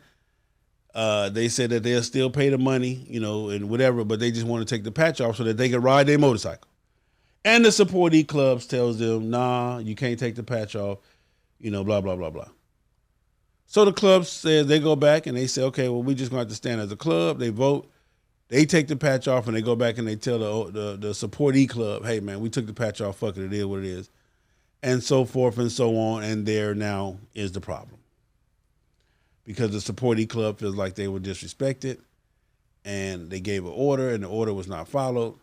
they said that they'll still pay the money, and whatever, but they just want to take the patch off so that they can ride their motorcycle. And the supportee clubs tells them, nah, you can't take the patch off, blah, blah, blah, blah. So the club says, they go back and they say, okay, well, we're just going to have to stand as a club. They vote. They take the patch off and they go back and they tell the supportee club, hey, man, we took the patch off. Fuck it. It is what it is. And so forth and so on. And there now is the problem. Because the supportee club feels like they were disrespected and they gave an order and the order was not followed.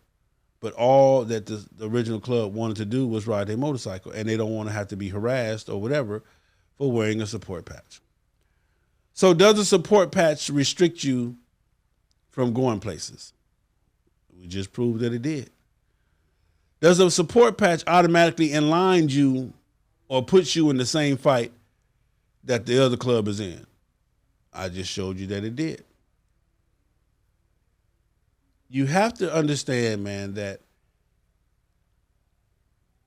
But all that the original club wanted to do was ride their motorcycle, and they don't want to have to be harassed or whatever for wearing a support patch. So does a support patch restrict you from going places? We just proved that it did. Does a support patch automatically align you or put you in the same fight that the other club is in? I just showed you that it did. You have to understand, man, that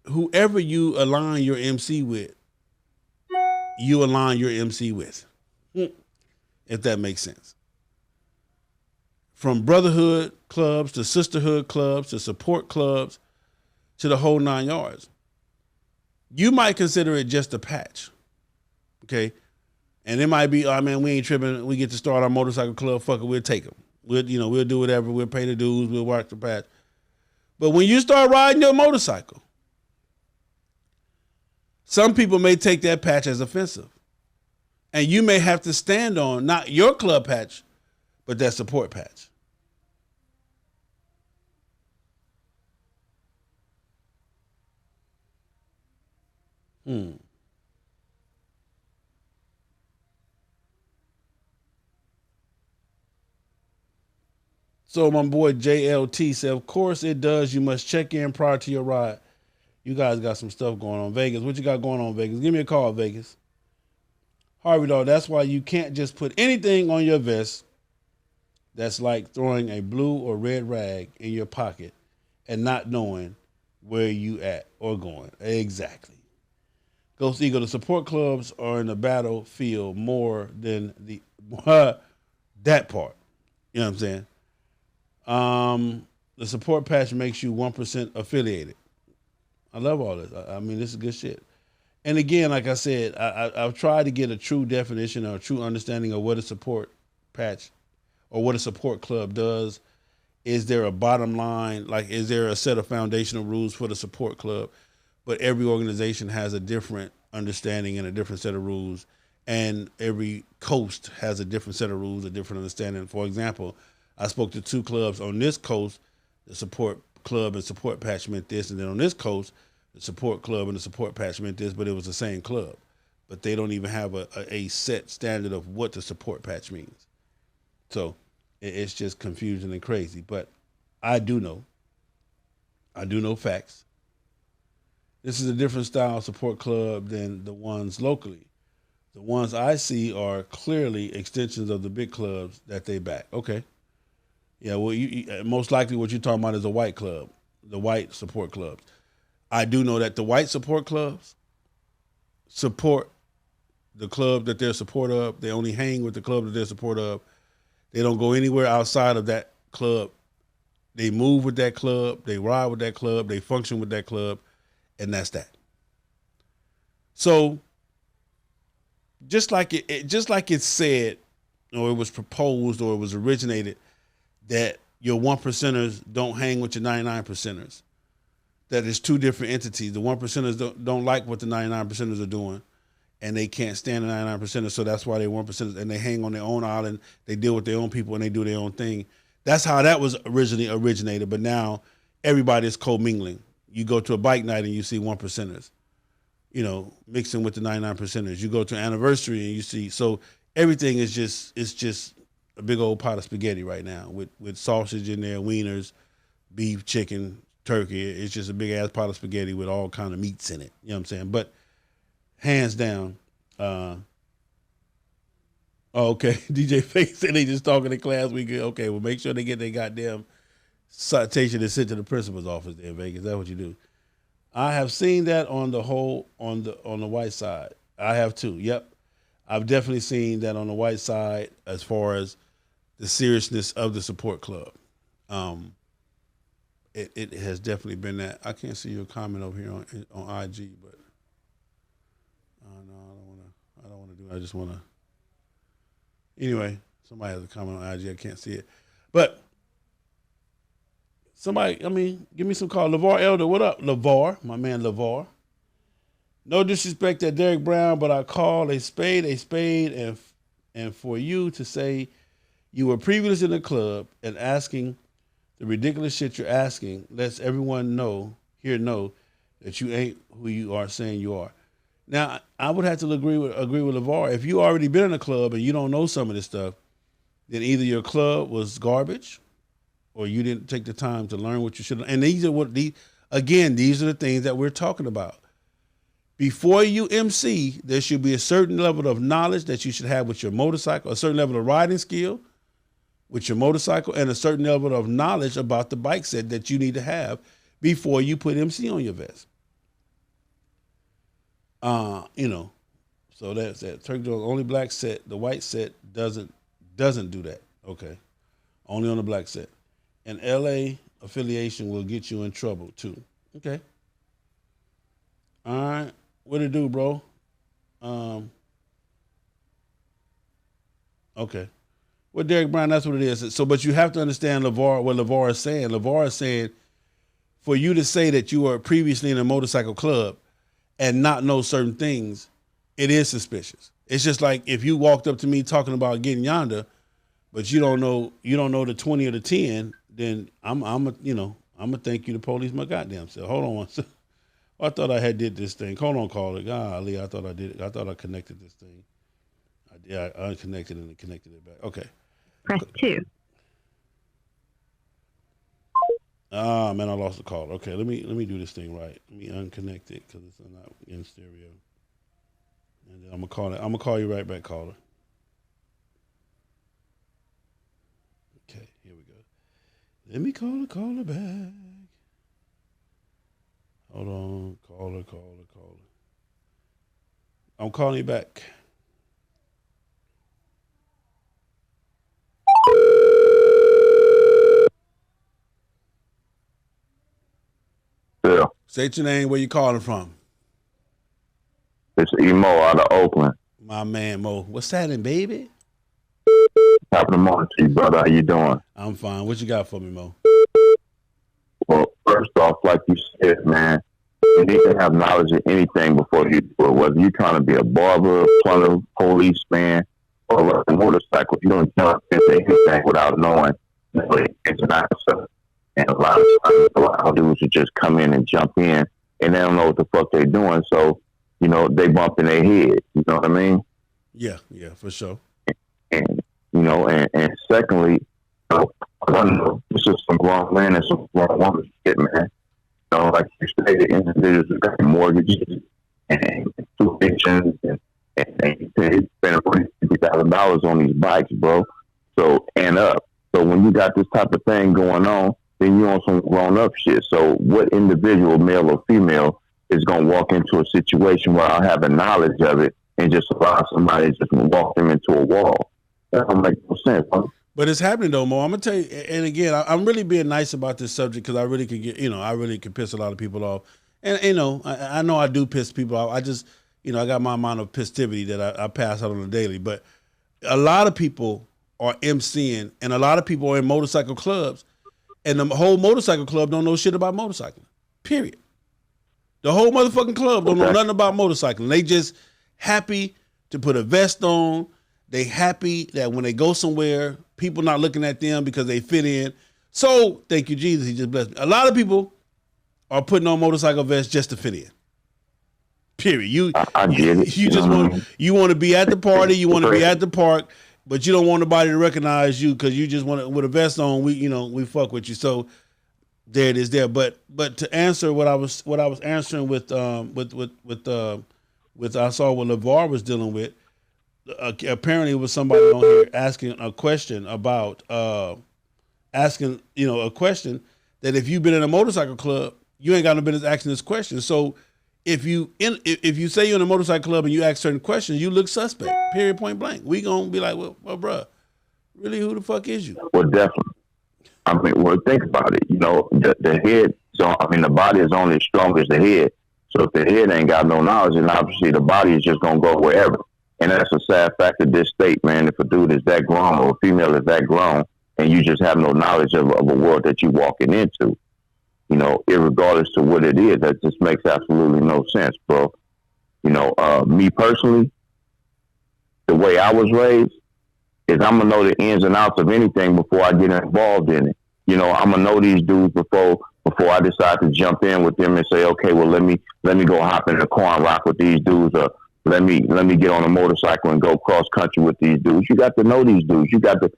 whoever you align your MC with, you align your MC with, if that makes sense. From brotherhood clubs to sisterhood clubs to support clubs to the whole 9 yards. You might consider it just a patch, okay? And it might be, oh, man, we ain't tripping. We get to start our motorcycle club. Fuck it, we'll take them. We'll do whatever. We'll pay the dues. We'll work the patch. But when you start riding your motorcycle, some people may take that patch as offensive. And you may have to stand on not your club patch, but that support patch. So my boy JLT said, of course it does. You must check in prior to your ride. You guys got some stuff going on. Vegas, what you got going on, Vegas? Give me a call, Vegas. Harvey, dog, that's why you can't just put anything on your vest that's like throwing a blue or red rag in your pocket and not knowing where you at or going. Exactly. Ghost Eagle, the support clubs are in the battlefield more than that part. You know what I'm saying? The support patch makes you 1% affiliated. I love all this. I mean, this is good shit. And again, like I said, I've tried to get a true definition or a true understanding of what a support patch or what a support club does. Is there a bottom line? Like, is there a set of foundational rules for the support club? But every organization has a different understanding and a different set of rules. And every coast has a different set of rules, a different understanding. For example, I spoke to 2 clubs on this coast. The support club and support patch meant this. And then on this coast, the support club and the support patch meant this, but it was the same club. But they don't even have a set standard of what the support patch means. So it's just confusing and crazy. But I do know facts. This is a different style support club than the ones locally. The ones I see are clearly extensions of the big clubs that they back. Okay. Yeah, well, most likely what you're talking about is a white club, the white support clubs. I do know that the white support clubs support the club that they're support of. They only hang with the club that they're support of. They don't go anywhere outside of that club. They move with that club. They ride with that club. They function with that club. And that's that. So just like it's said, or it was proposed, or it was originated, that your 1%ers don't hang with your 99%ers. That it's 2 different entities. The 1%ers don't like what the 99%ers are doing, and they can't stand the 99%ers, so that's why they're 1%ers, and they hang on their own island. They deal with their own people, and they do their own thing. That's how that was originally originated, but now everybody is commingling. You go to a bike night and you see 1%ers. mixing with the 99 percenters. You go to an anniversary and you see, so everything is just a big old pot of spaghetti right now with sausage in there, wieners, beef, chicken, turkey. It's just a big ass pot of spaghetti with all kind of meats in it. You know what I'm saying? But hands down, okay, DJ Fake said they just talking in class. We good. Okay, well, make sure they get their goddamn citation and sent to the principal's office there in Vegas. That's what you do. I have seen that on the white side. I have too. Yep. I've definitely seen that on the white side as far as the seriousness of the support club. It has definitely been that. I can't see your comment over here on IG, but no, I don't want to do it. I just want to. Anyway, somebody has a comment on IG. I can't see it, but somebody. Give me some call. LeVar Elder, what up, LeVar? My man, LeVar. No disrespect to Derek Brown, but I call a spade, and for you to say you were previously in the club and asking the ridiculous shit you're asking lets everyone know that you ain't who you are saying you are. Now, I would have to agree with LeVar. If you already been in a club and you don't know some of this stuff, then either your club was garbage or you didn't take the time to learn what you should. And these are these are the things that we're talking about. Before you MC, there should be a certain level of knowledge that you should have with your motorcycle, a certain level of riding skill with your motorcycle, and a certain level of knowledge about the bike set that you need to have before you put MC on your vest. So that's that. Turkey Joe's only black set. The white set doesn't do that. Okay. Only on the black set. And LA affiliation will get you in trouble too. Okay. All right. What it do, bro? Okay. Well, Derek Brown, that's what it is. So, but you have to understand what LeVar is saying. LeVar is saying for you to say that you were previously in a motorcycle club and not know certain things, it is suspicious. It's just like if you walked up to me talking about getting yonder, but you don't know the 20 or the 10, then I'm gonna think you the police my goddamn self. Hold on one second. I thought I had did this thing. Hold on, caller. Golly, I thought I did it. I thought I connected this thing. I unconnected and connected it back. Okay. Press 2. Ah, man, I lost the call. Okay, let me do this thing right. Let me unconnect it because it's not in stereo. And then I'm gonna call you right back, caller. Okay, here we go. Let me call the caller back. Hold on, caller. I'm calling you back. Yeah. State your name, where you calling from. It's Emo out of Oakland. My man, Mo. What's happening, baby? Top of the morning to you, brother. How you doing? I'm fine. What you got for me, Mo? Well, first off, like you said, man, you need to have knowledge of anything before you do it. Whether you're trying to be a barber, plumber, policeman, or a motorcycle, you don't jump into anything without knowing the ins and outs of it. And a lot of times, a lot of dudes would just come in and jump in, and they don't know what the fuck they're doing. So, they bump in their head. You know what I mean? Yeah, for sure. And and secondly, I know this is some grown man and some grown woman shit, man. Like you say, the individuals who got mortgages and tuitions and they spend $50,000 on these bikes, bro. So, and up. So when you got this type of thing going on, then you're on some grown up shit. So what individual, male or female, is going to walk into a situation without having knowledge of it and just allow somebody to just walk them into a wall? That don't make no sense, huh? But it's happening though, Mo. I'm gonna tell you, and again, I'm really being nice about this subject because I really could get, I really could piss a lot of people off, and I know I do piss people off. I just, I got my amount of pissivity that I pass out on a daily. But a lot of people are MCing, and a lot of people are in motorcycle clubs, and the whole motorcycle club don't know shit about motorcycling. Period. The whole motherfucking club don't know nothing about motorcycling. They just happy to put a vest on. They happy that when they go somewhere, people not looking at them because they fit in. So, thank you, Jesus. He just blessed me. A lot of people are putting on motorcycle vests just to fit in. Period. I get it. You just want to be at the party. You want to be at the park, but you don't want nobody to recognize you because you just want to, with a vest on. We fuck with you. So there it is. There, but to answer what I was answering with I saw what LeVar was dealing with. Apparently, it was somebody on here asking a question about a question that if you've been in a motorcycle club, you ain't got no business asking this question. So if you say you're in a motorcycle club and you ask certain questions, you look suspect. Period. Point blank. We gonna be like, well, bruh, really, who the fuck is you? Well, definitely. I mean, well, think about it. The head. So I mean, the body is only as strong as the head. So if the head ain't got no knowledge, then obviously the body is just gonna go wherever. And that's a sad fact of this state, man. If a dude is that grown or a female is that grown, and you just have no knowledge of a world that you're walking into, irregardless to what it is, that just makes absolutely no sense, bro. Me personally, the way I was raised is I'm gonna know the ins and outs of anything before I get involved in it. I'm gonna know these dudes before I decide to jump in with them and say, okay, well, let me go hop in the car and rock with these dudes, or let me get on a motorcycle and go cross country with these dudes. You got to know these dudes. You got to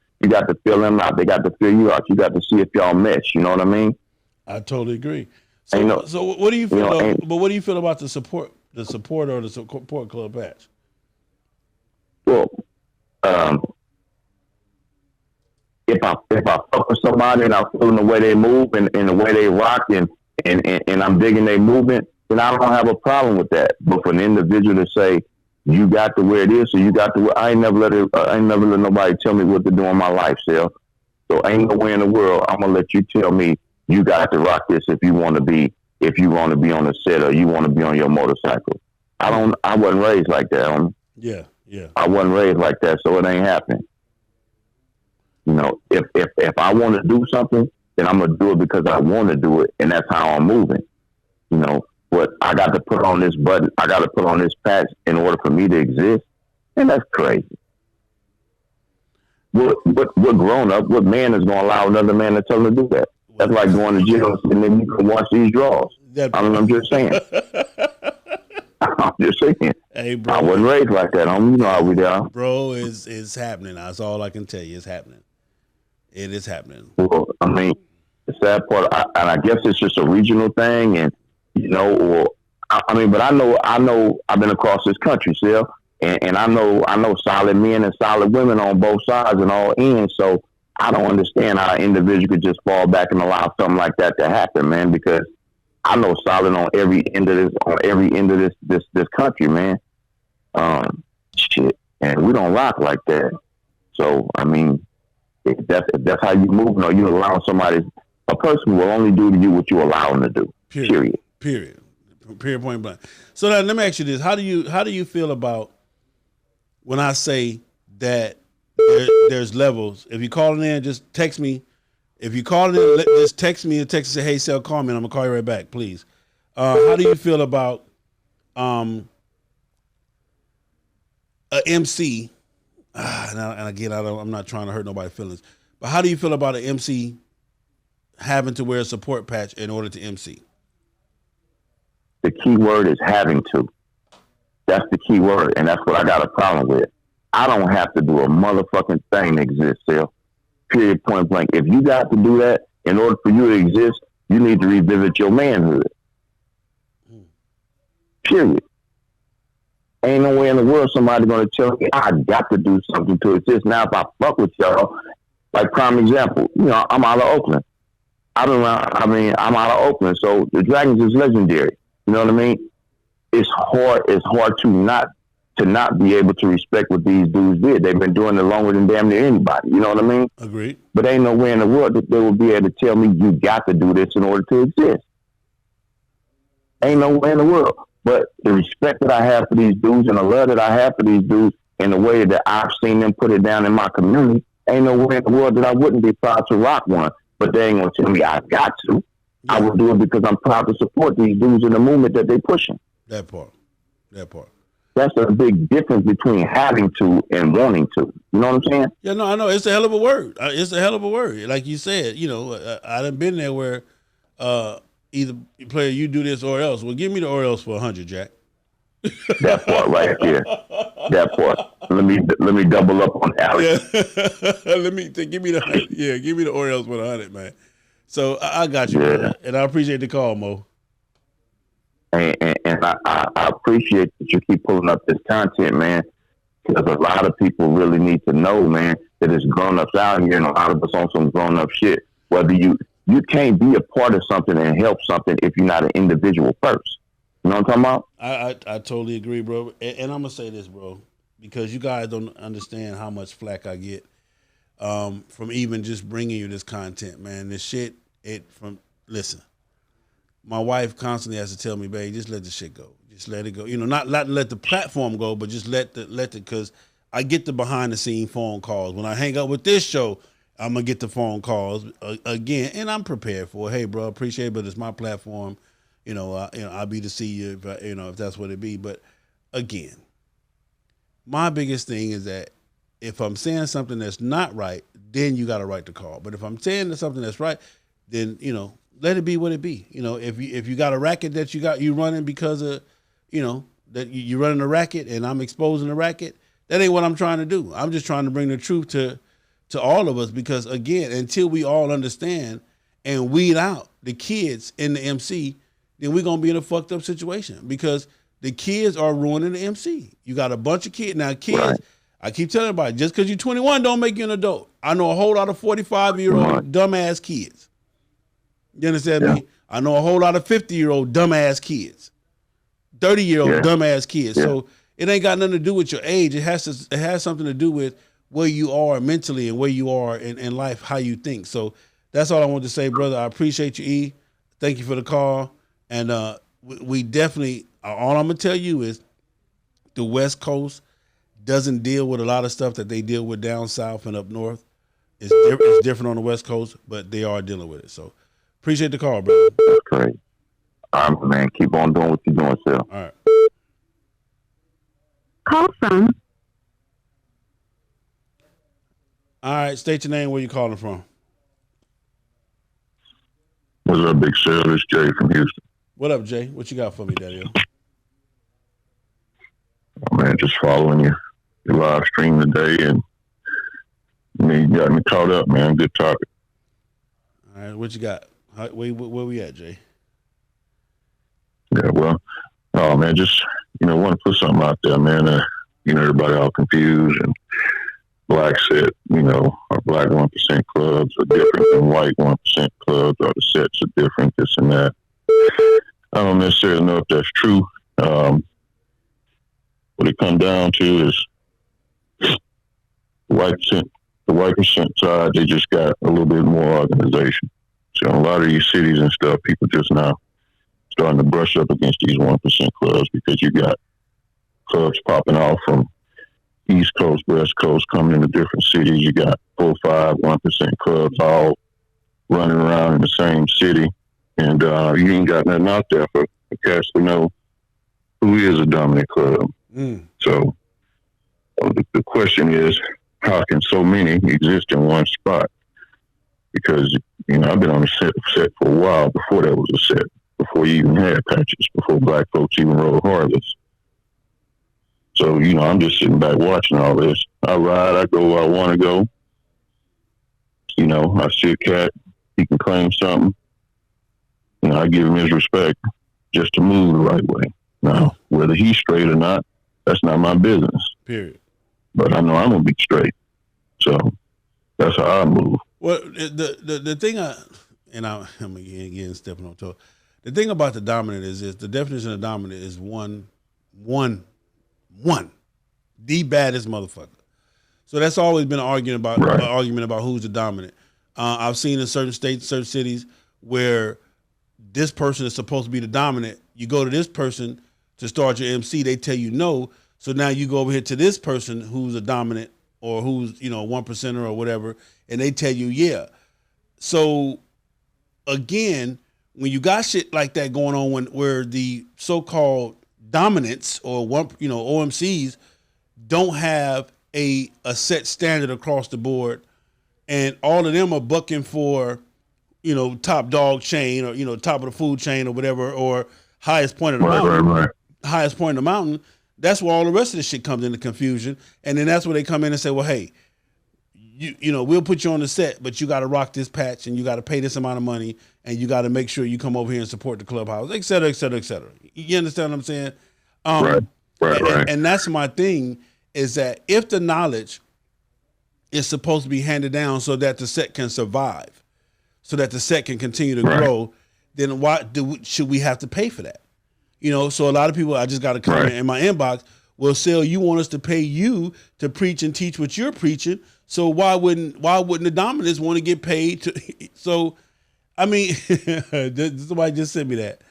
feel them out. They got to feel you out. You got to see if y'all mesh. You know what I mean? I totally agree. So, so what do you feel? But what do you feel about the support or the support club patch? Well, if I fuck with somebody and I'm feeling the way they move and the way they rock and I'm digging their movement, then I don't have a problem with that. But for an individual to say, you got to wear this or you got to wear, I ain't never let nobody tell me what to do in my life, Sal. So ain't no way in the world I'm gonna let you tell me you got to rock this if you want to be on the set or you want to be on your motorcycle. I wasn't raised like that. Yeah. I wasn't raised like that, so it ain't happening. If I want to do something, then I'm gonna do it because I want to do it, and that's how I'm moving. But I got to put on this button, I got to put on this patch in order for me to exist, and that's crazy. What grown up, what man is going to allow another man to tell him to do that? That's like going to jail and then you can watch these draws. I'm just saying. I'm just saying. Hey, bro. I wasn't raised like that. You know how we are. Bro, it's happening. That's all I can tell you. It's happening. It is happening. Well, I mean, the sad part, and I guess it's just a regional thing, and but I know I've been across this country, still, and I know solid men and solid women on both sides and all ends. So I don't understand how an individual could just fall back and allow something like that to happen, man. Because I know solid on every end of this country, man. Shit, and we don't rock like that. So I mean, if that's how you move, you allow a person will only do to you what you allow them to do. Period. Point blank. So now let me ask you this: How do you feel about when I say that there's levels? If you call in, just text me. If you call in, just text me and say, "Hey, Sal, call me, and I'm gonna call you right back, please." How do you feel about a MC? And again, I'm not trying to hurt nobody's feelings, but how do you feel about an MC having to wear a support patch in order to MC? The key word is having to. That's the key word, and that's what I got a problem with. I don't have to do a motherfucking thing to exist, Sal. Period, point blank. If you got to do that in order for you to exist, you need to revisit your manhood. Period. Ain't no way in the world somebody going to tell me I got to do something to exist. Now, if I fuck with y'all, like prime example, I'm out of Oakland. I'm out of Oakland, so the Dragons is legendary. You know what I mean? It's hard to not be able to respect what these dudes did. They've been doing it longer than damn near anybody. You know what I mean? Agreed. But ain't no way in the world that they will be able to tell me you got to do this in order to exist. Ain't no way in the world. But the respect that I have for these dudes and the love that I have for these dudes and the way that I've seen them put it down in my community, ain't no way in the world that I wouldn't be proud to rock one. But they ain't going to tell me I got to. Yeah. I will do it because I'm proud to support these dudes in the movement that they're pushing. That part. That's a big difference between having to and wanting to. You know what I'm saying? Yeah, no, I know. It's a hell of a word. Like you said, I done been there where either player, you do this or else. Well, give me the or else for 100, Jack. That part right there. That part. Let me double up on Alex. Yeah. Give me the Oreos with 100, man. So I got you, Yeah. man. And I appreciate the call, Mo. And I appreciate that you keep pulling up this content, man, because a lot of people really need to know, man, that it's grown-ups out here and a lot of us on some grown-up shit. Whether you can't be a part of something and help something if you're not an individual first. You know what I'm talking about? I totally agree, bro. And I'm going to say this, bro, because you guys don't understand how much flack I get from even just bringing you this content, man. This shit, listen. My wife constantly has to tell me, babe, just let the shit go. Just let it go. You know, not let the platform go, but just let because I get the behind the scene phone calls. When I hang up with this show, I'm gonna get the phone calls again, and I'm prepared for it. Hey, bro, appreciate it, but it's my platform. I'll be to see you if that's what it be. But again, my biggest thing is that if I'm saying something that's not right, then you got a right to call. But if I'm saying something that's right, then let it be what it be. If you got a racket that you running because of, that you're running a racket and I'm exposing the racket, that ain't what I'm trying to do. I'm just trying to bring the truth to all of us because, again, until we all understand and weed out the kids in the MC, then we're going to be in a fucked up situation because the kids are ruining the MC. You got a bunch of kids. Now, kids, right. I keep telling everybody, just because you're 21 don't make you an adult. I know a whole lot of 45-year-old dumbass kids. You understand me? I know a whole lot of 50-year-old dumbass kids, 30-year-old dumbass kids. So it ain't got nothing to do with your age. It has something to do with where you are mentally and where you are in life, how you think. So that's all I want to say, brother. I appreciate you, E. Thank you for the call. And we definitely, all I'm going to tell you is the West Coast doesn't deal with a lot of stuff that they deal with down south and up north. It's different on the West Coast, but they are dealing with it. So appreciate the call, brother. That's great. All right, man. Keep on doing what you're doing, Phil. All right. Call from. All right. State your name. Where you calling from? What's up, Big Sal? It's Jay from Houston. What up, Jay? What you got for me, Daddy? Oh, man, just following your live stream today, and you got me caught up, man. Good topic. All right, what you got? Where we at, Jay? Yeah, well, oh man, just want to put something out there, man. Everybody all confused, and black said, our black 1% clubs are different than white 1% clubs, or the sets are different, this and that. I don't necessarily know if that's true. What it comes down to is the white percent side, they just got a little bit more organization. So in a lot of these cities and stuff, people just now starting to brush up against these 1% clubs because you got clubs popping off from East Coast, West Coast, coming into different cities. You got 4, 5, 1% clubs all running around in the same city. And you ain't got nothing out there for cats to know who is a dominant club. So the question is, how can so many exist in one spot? Because, I've been on a set for a while before that was a set, before you even had patches, before black folks even rode harvest. So, I'm just sitting back watching all this. I ride, I go where I want to go. I see a cat, he can claim something. I give him his respect just to move the right way. Now, whether he's straight or not, that's not my business. Period. But I know I'm going to be straight. So that's how I move. Well, the thing I'm again stepping on toe. The thing about the dominant is the definition of dominant is one, the baddest motherfucker. So that's always been an argument about who's the dominant. I've seen in certain states, certain cities where this person is supposed to be the dominant. You go to this person to start your MC, they tell you no. So now you go over here to this person who's a dominant or who's, 1%er or whatever, and they tell you, yeah. So again, when you got shit like that going on where the so-called dominants or OMCs don't have a set standard across the board, and all of them are bucking for, top dog chain or, top of the food chain or whatever, or highest point of the mountain. highest point in the mountain, that's where all the rest of the shit comes into confusion. And then that's where they come in and say, well, hey, you know, we'll put you on the set, but you got to rock this patch and you got to pay this amount of money and you got to make sure you come over here and support the clubhouse, et cetera, et cetera, et cetera. You understand what I'm saying? Right. And that's my thing, is that if the knowledge is supposed to be handed down so that the set can survive, so that the set can continue to grow, then why should we have to pay for that? You know, so a lot of people, I just got a comment in my inbox, well, Sel, you want us to pay you to preach and teach what you're preaching, so why wouldn't the dominants want to get paid to? So, I mean, somebody just sent me that.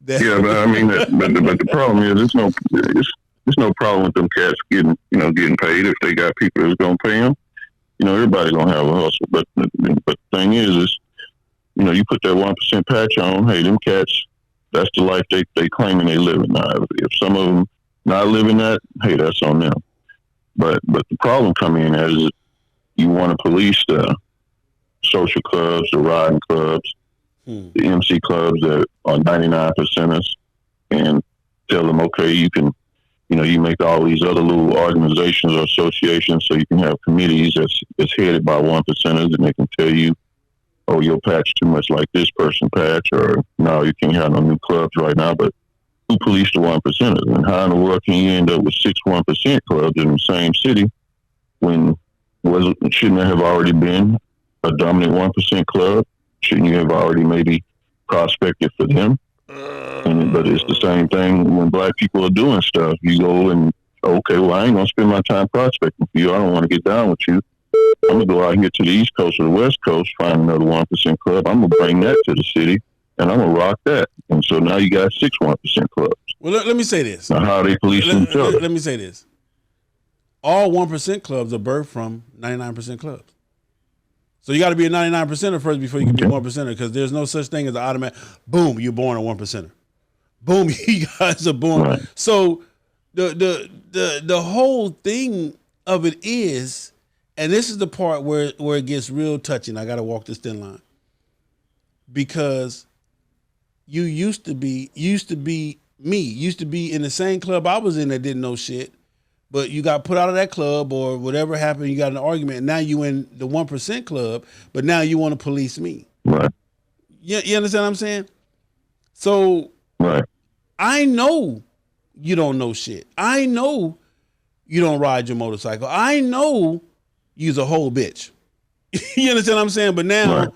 Yeah, but I mean, but the problem is, there's no problem with them cats getting paid if they got people that's gonna pay them. You know, everybody's gonna have a hustle. But the thing is, you know, you put that 1% patch on. Hey, them cats, that's the life they claiming they living. Now, if some of them not living that, hey, that's on them. But the problem coming in is you want to police the social clubs, the riding clubs, the MC clubs that are 99%ers, and tell them, okay, you can, you know, you make all these other little organizations or associations, so you can have committees that's headed by 1%ers, and they can tell you, oh, your patch too much like this person patch, or no, you can't have no new clubs right now. But who policed the 1%ers? And how in the world can you end up with 6 1% clubs in the same city when shouldn't there have already been a dominant 1% club? Shouldn't you have already maybe prospected for them? But it's the same thing when black people are doing stuff. You go and, okay, well, I ain't going to spend my time prospecting for you. I don't want to get down with you. I'm going to go out here to the East Coast or the West Coast, find another 1% club. I'm going to bring that to the city, and I'm going to rock that. And so now you got 6 1% clubs. Well, let me say this. Now, how are they policing each other? Let me say this. All 1% clubs are birthed from 99% clubs. So you got to be a 99%er first before you can be a 1%er, because there's no such thing as an automatic, boom, you're born a 1%er. Boom, you guys are born. Right. So the whole thing of it is, and this is the part where it gets real touching. I got to walk this thin line, because you used to be in the same club I was in that didn't know shit, but you got put out of that club or whatever happened, you got in an argument, and now you in the 1% club, but now you want to police me. Right. You understand what I'm saying? So right. I know you don't know shit. I know you don't ride your motorcycle. I know you's a whole bitch. You understand what I'm saying? But now,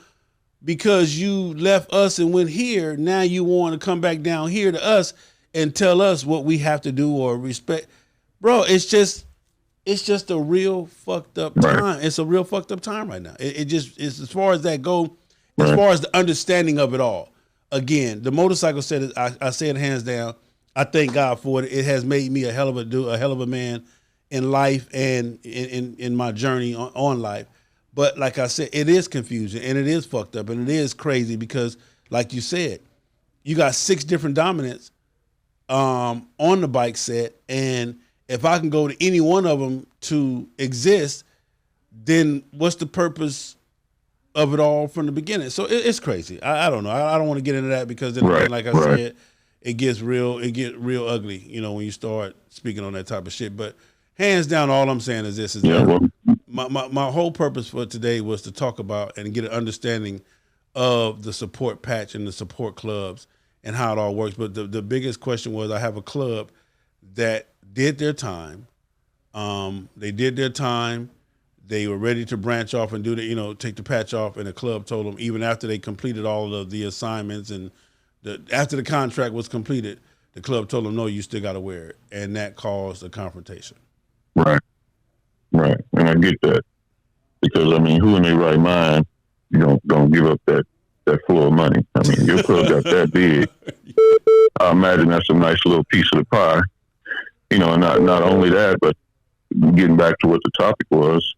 because you left us and went here, now you want to come back down here to us and tell us what we have to do or respect. Bro, it's just a real fucked up time. It's a real fucked up time right now. It's as far as that go, as far as the understanding of it all. Again, the motorcycle said, I say it hands down. I thank God for it. It has made me a hell of a man in life and in my journey on life. But like I said, it is confusing and it is fucked up and it is crazy because, like you said, you got 6 different dominants on the bike set, and if I can go to any one of them to exist, then what's the purpose of it all from the beginning? So it's crazy. I don't know. I don't want to get into that because then, like I said, it gets real ugly, you know, when you start speaking on that type of shit. But hands down, all I'm saying is this: my whole purpose for today was to talk about and get an understanding of the support patch and the support clubs and how it all works. But the biggest question was, I have a club that did their time. They did their time. They were ready to branch off and take the patch off, and the club told them, even after they completed all of the assignments and after the contract was completed, the club told them, no, you still got to wear it. And that caused a confrontation. Right. And I get that. Because, I mean, who in their right mind, don't give up that full of money? I mean, your club got that big. I imagine that's a nice little piece of the pie. And not only that, but getting back to what the topic was,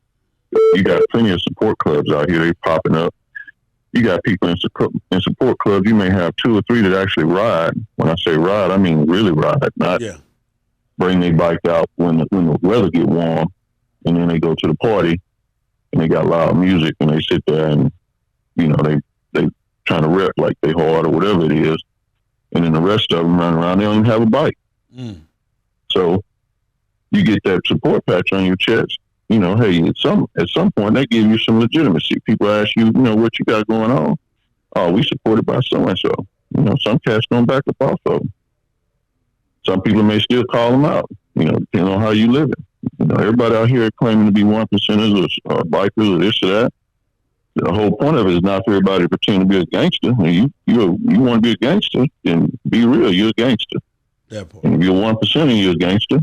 you got plenty of support clubs out here. They're popping up. You got people in support clubs. You may have 2 or 3 that actually ride. When I say ride, I mean really ride, not bring their bike out when the weather get warm, and then they go to the party and they got loud music and they sit there and they trying to rep like they hard or whatever it is, and then the rest of them run around. They don't even have a bike. So you get that support patch on your chest. You know, hey, at some point, they give you some legitimacy. People ask you, you know, what you got going on. Oh, we supported by so-and-so. You know, some cats don't back up off of them. Some people may still call them out, you know, depending on how you live it. You know, everybody out here claiming to be 1%ers or bikers or this or that. The whole point of it is not for everybody to pretend to be a gangster. You want to be a gangster, then be real. You're a gangster. And if you're 1%, you're a gangster.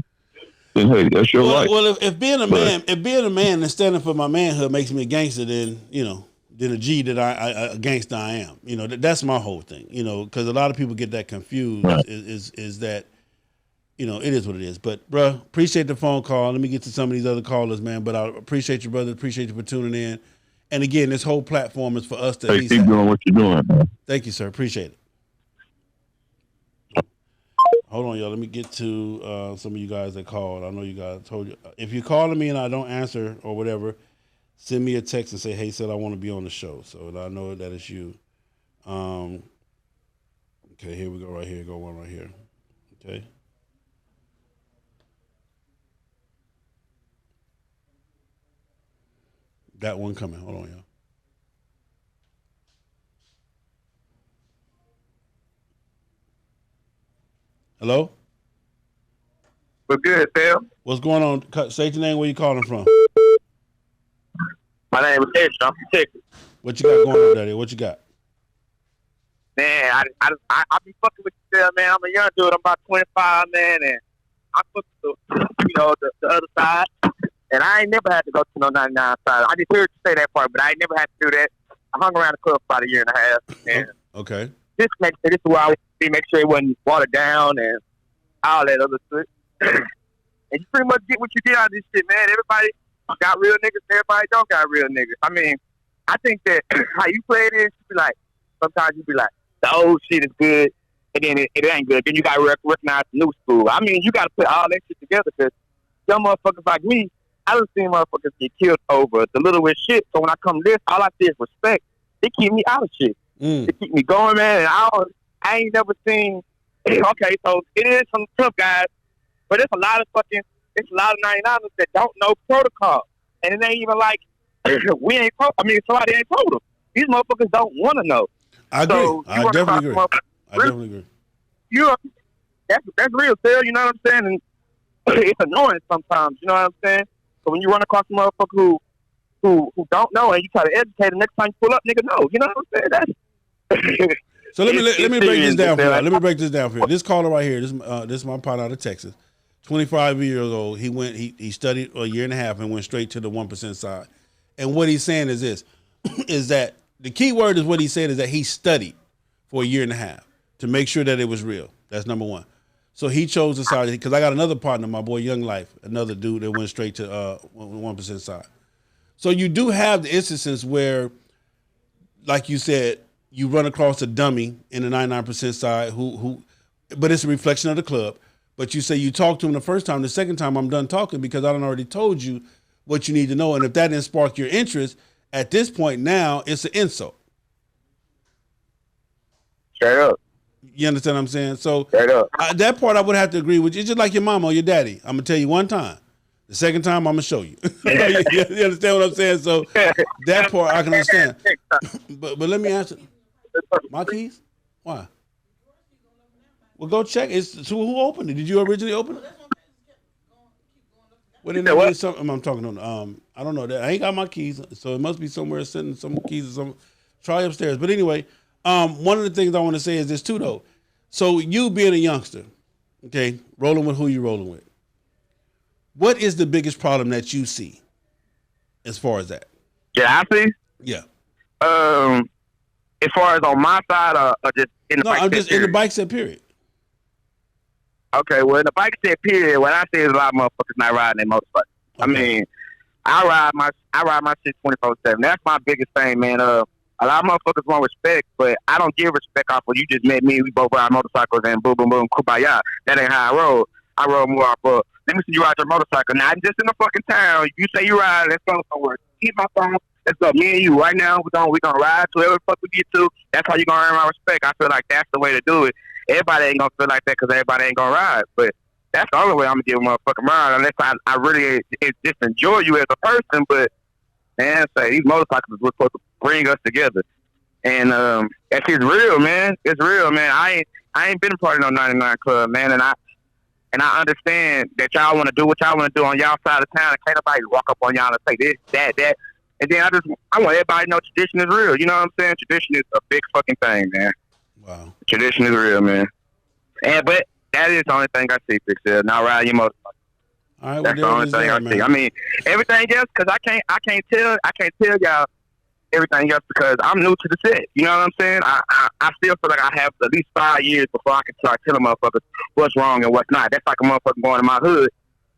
Then hey, that's your right. Well, if being a man and standing for my manhood makes me a gangster, then you know, then a G that a gangster I am. You know, that's my whole thing. You know, because a lot of people get that confused. Right. Is that, you know, it is what it is. But bro, appreciate the phone call. Let me get to some of these other callers, man. But I appreciate you, brother. Appreciate you for tuning in. And again, this whole platform is for us to. Hey, keep doing what you're doing, man. Thank you, sir. Appreciate it. Hold on, y'all. Let me get to some of you guys that called. I know you guys told you. If you're calling me and I don't answer or whatever, send me a text and say, hey, said I want to be on the show. So that I know that it's you. Okay, here we go right here. Go one right here. Okay. Got one coming. Hold on, y'all. Hello? What's good, Phil? What's going on? Say your name, where you calling from? My name is Ish. I'm from Texas. What you got going on, Daddy? What you got? Man, I be fucking with you, Phil, man. I'm a young dude. I'm about 25, man, and I fuck with the other side. And I ain't never had to go to no 99 side. I just heard you say that part, but I ain't never had to do that. I hung around the club for about a year and a half. And okay. This is where I would make sure it wasn't watered down and all that other shit. And you pretty much get what you get out of this shit, man. Everybody got real niggas, everybody don't got real niggas. I mean, I think that how you play this, you be like, sometimes you be like, the old shit is good, and then it ain't good. Then you got to recognize the new school. I mean, you got to put all that shit together because some motherfuckers like me, I done seen motherfuckers get killed over the littlest shit. So when I come to this, all I see is respect. They keep me out of shit. They keep me going, man. And I ain't never seen. Okay, so it is some tough guys, but it's a lot of 99ers that don't know protocol, and it ain't even like we ain't told. I mean, somebody ain't told them. These motherfuckers don't want to know. I agree. So I definitely agree. That's real, Phil. You know what I'm saying? And it's annoying sometimes. You know what I'm saying? So when you run across a motherfucker who don't know and you try to educate them, next time you pull up, nigga, no. You know what I'm saying? That's so let me break this down for you. Let me break this down for you. This caller right here, this is my partner out of Texas, 25 years old. He studied a year and a half and went straight to the 1% side. And what he's saying is this, is that the key word is what he said is that he studied for a year and a half to make sure that it was real. That's number one. So he chose the side because I got another partner, my boy Young Life, another dude that went straight to 1% side. So you do have the instances where, like you said, you run across a dummy in the 99% side who, but it's a reflection of the club. But you say you talk to him the first time, the second time I'm done talking because I done already told you what you need to know. And if that didn't spark your interest, at this point now it's an insult. Straight up. You understand what I'm saying? So straight up. That part I would have to agree with you. It's just like your mama or your daddy. I'm gonna tell you one time. The second time I'm gonna show you. You understand what I'm saying? So that part I can understand. But let me answer. My keys? Why? Well, go check. So who opened it? Did you originally open it? Well, then there is something I'm talking on. I don't know that. I ain't got my keys, so it must be somewhere sitting some keys or some. Try upstairs. But anyway, one of the things I want to say is this too, though. So you being a youngster, okay, rolling with who you rolling with. What is the biggest problem that you see as far as that? Yeah, I see. Yeah. As far as on my side or just in the bike set just period? In the bike set period. Okay, well, in the bike set period, what I see is a lot of motherfuckers not riding their motorcycle. Okay. I mean, I ride my shit 24/7. That's my biggest thing, man. A lot of motherfuckers want respect, but I don't give respect off of you just met me, we both ride motorcycles and boom, boom, boom, kumbaya. That ain't how I roll. I roll more off of, let me see you ride your motorcycle. Now, I'm just in the fucking town. You say you ride, let's go somewhere. Keep my phone. It's up, me and you right now. We gonna ride to wherever the fuck we get to. That's how you gonna earn my respect. I feel like that's the way to do it. Everybody ain't gonna feel like that because everybody ain't gonna ride. But that's the only way I'm gonna give a motherfucking ride, unless I really just enjoy you as a person. But man, say these motorcycles were supposed to bring us together, and that shit's real, man. It's real, man. I ain't been a part of no 99 Club, man, and I understand that y'all want to do what y'all want to do on y'all side of town, and can't nobody walk up on y'all and say this, that. And then I want everybody to know tradition is real. You know what I'm saying? Tradition is a big fucking thing, man. Wow. Tradition is real, man. But that is the only thing I see, Big Sil. Now ride your motorcycle. All right, that's the only thing I see. I mean, everything else, because I can't tell y'all everything else because I'm new to the set. You know what I'm saying? I still feel like I have at least 5 years before I can start telling motherfuckers what's wrong and what's not. That's like a motherfucker going to my hood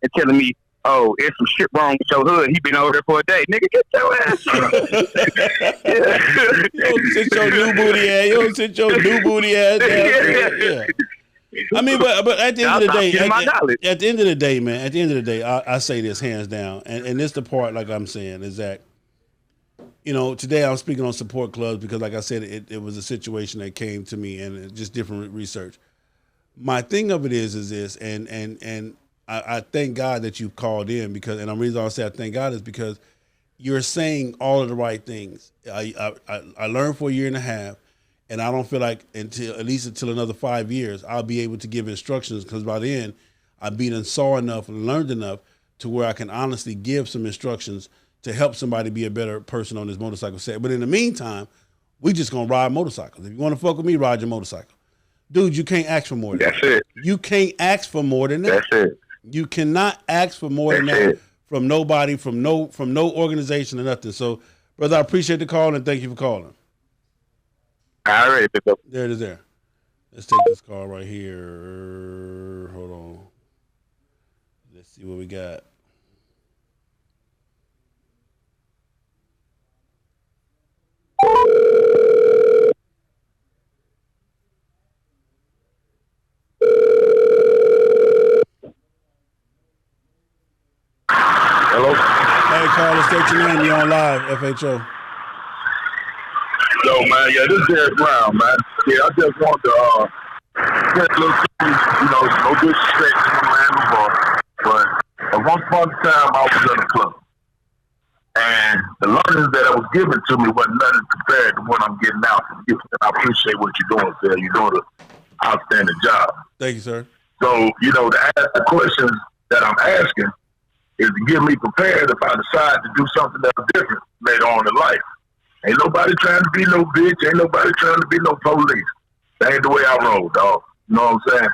and telling me, oh, there's some shit wrong with your hood. He been over there for a day. Nigga, get your ass. You don't sit your new booty ass. You don't sit your new booty ass down. Yeah. I mean, but at the end of the day, at the end of the day, man, at the end of the day, I say this hands down, and this the part, like I'm saying, is that, you know, today I'm speaking on support clubs because, like I said, it was a situation that came to me and just different research. My thing of it is this, and I thank God that you called in because, and the reason I say I thank God is because you're saying all of the right things. I learned for a year and a half, and I don't feel like until another 5 years I'll be able to give instructions because by then I've been and saw enough and learned enough to where I can honestly give some instructions to help somebody be a better person on this motorcycle set. But in the meantime, we just gonna ride motorcycles. If you want to fuck with me, ride your motorcycle. Dude, you can't ask for more than that. That's it. You can't ask for more than that. That's it. You cannot ask for more than that from nobody, from no organization or nothing. So, brother, I appreciate the call and thank you for calling. All right, there it is. There. Let's take this call right here. Hold on. Let's see what we got. Hello? Hey, caller, state your name. You're on live, FHO. Yo, man, yeah, this is Derek Brown, man. Yeah, I just want to get a little, no disrespect to my man before, but at one point in time, I was in a club. And the learnings that was given to me wasn't nothing compared to what I'm getting out from you. And I appreciate what you're doing, sir. You're doing an outstanding job. Thank you, sir. So, to ask the questions that I'm asking is to get me prepared if I decide to do something that's different later on in life. Ain't nobody trying to be no bitch. Ain't nobody trying to be no police. That ain't the way I roll, dog. You know what I'm saying?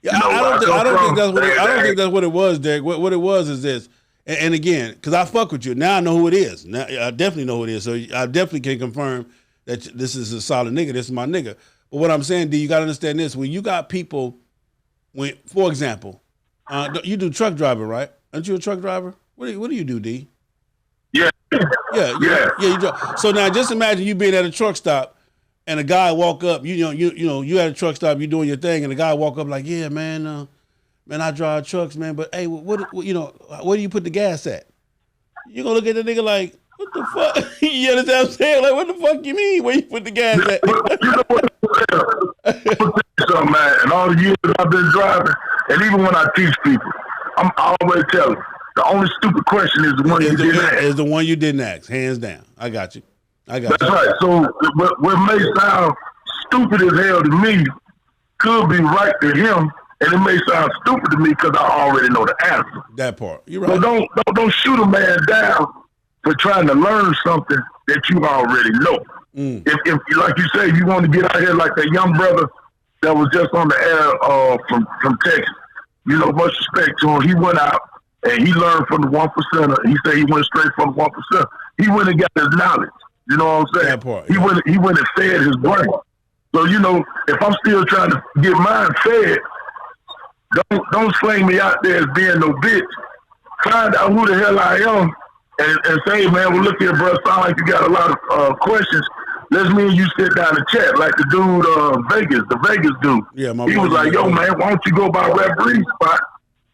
Yeah, I don't think that's what it was, Derek. What it was is this. And again, because I fuck with you. Now I know who it is. Now I definitely know who it is. So I definitely can confirm that this is a solid nigga. This is my nigga. But what I'm saying, D, you got to understand this. When you got people, for example, you do truck driving, right? Aren't you a truck driver? What do you do, D? Yeah. Yeah. You drive. So now just imagine you being at a truck stop and a guy walk up, you at a truck stop, you doing your thing, and the guy walk up like, yeah, man, I drive trucks, man, but hey, where do you put the gas at? You gonna look at the nigga like, what the fuck? You understand what I'm saying? Like, what the fuck you mean? Where you put the gas at? You know what? So, man, and all the years I've been driving, and even when I teach people, I'm always telling them, the only stupid question is the one you didn't ask. Is the one you didn't ask, hands down. I got you. That's right. So what may sound stupid as hell to me could be right to him, and it may sound stupid to me because I already know the answer. That part. You're right. So don't shoot a man down for trying to learn something that you already know. If like you say, you want to get out here like that young brother that was just on the air from Texas. Much respect to him. He went out and he learned from the 1%. He said he went straight from the 1%. He went and got his knowledge. You know what I'm saying? That part, yeah. He went and fed his brain. So, if I'm still trying to get mine fed, don't sling me out there as being no bitch. Find out who the hell I am and say, man, well, look here, bro, sound like you got a lot of questions. Let's me and you sit down and chat like the dude the Vegas dude. Yeah, he was like, yo, man, why don't you go by Rep Breeze spot?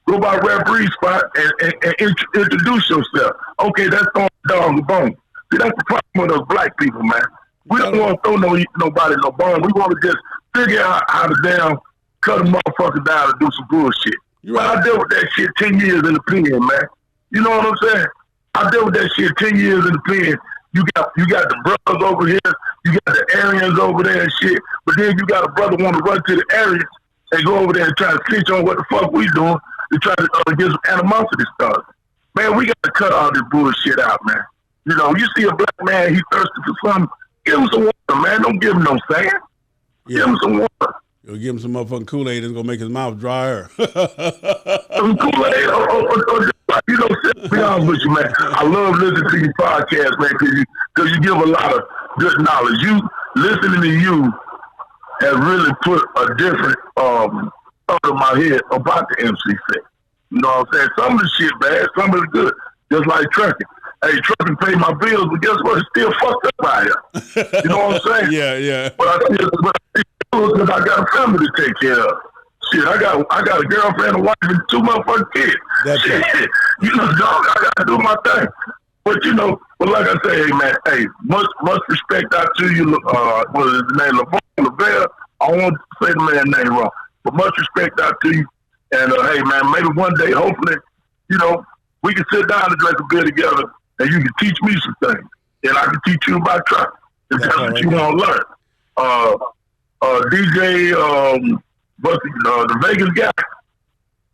Go by Rep Breeze spot and introduce yourself. Okay, that's throwing the dog a bone. See, that's the problem with us black people, man. We don't want to throw nobody no bone. We want to just figure out how to damn cut a motherfucker down and do some bullshit. But I dealt with that shit 10 years in the pen, man. You know what I'm saying? I dealt with that shit 10 years in the pen. You got the brothers over here, you got the Aryans over there and shit, but then you got a brother want to run to the Aryans and go over there and try to snitch on what the fuck we doing to try to get some animosity started. Man, we got to cut all this bullshit out, man. You know, you see a black man, he thirsty for something, give him some water, man. Don't give him no sand. Yeah. Give him some water. You'll give him some motherfucking Kool-Aid that's going to make his mouth drier. Some Kool-Aid or you know, to be honest with you, man, I love listening to your podcast, man, because you give a lot of good knowledge. You listening to you has really put a different thought in my head about the MC thing. You know what I'm saying? Some of the shit bad, some of it good. Just like trucking. Hey, trucking pay my bills, but guess what? It's still fucked up out here. You know what I'm saying? Yeah. But I because I got a family to take care of. Shit, I got a girlfriend, a wife, and 2 motherfucking kids. Shit, you know, dog, I got to do my thing. But you know, but like I say, hey man, hey, much respect out to you. What is his name? LaVelle. I won't say the man's name wrong, but much respect out to you. And hey man, maybe one day, hopefully, you know, we can sit down and drink a beer together, and you can teach me some things, and I can teach you about trucking if that's what you want to learn. DJ. The Vegas guy,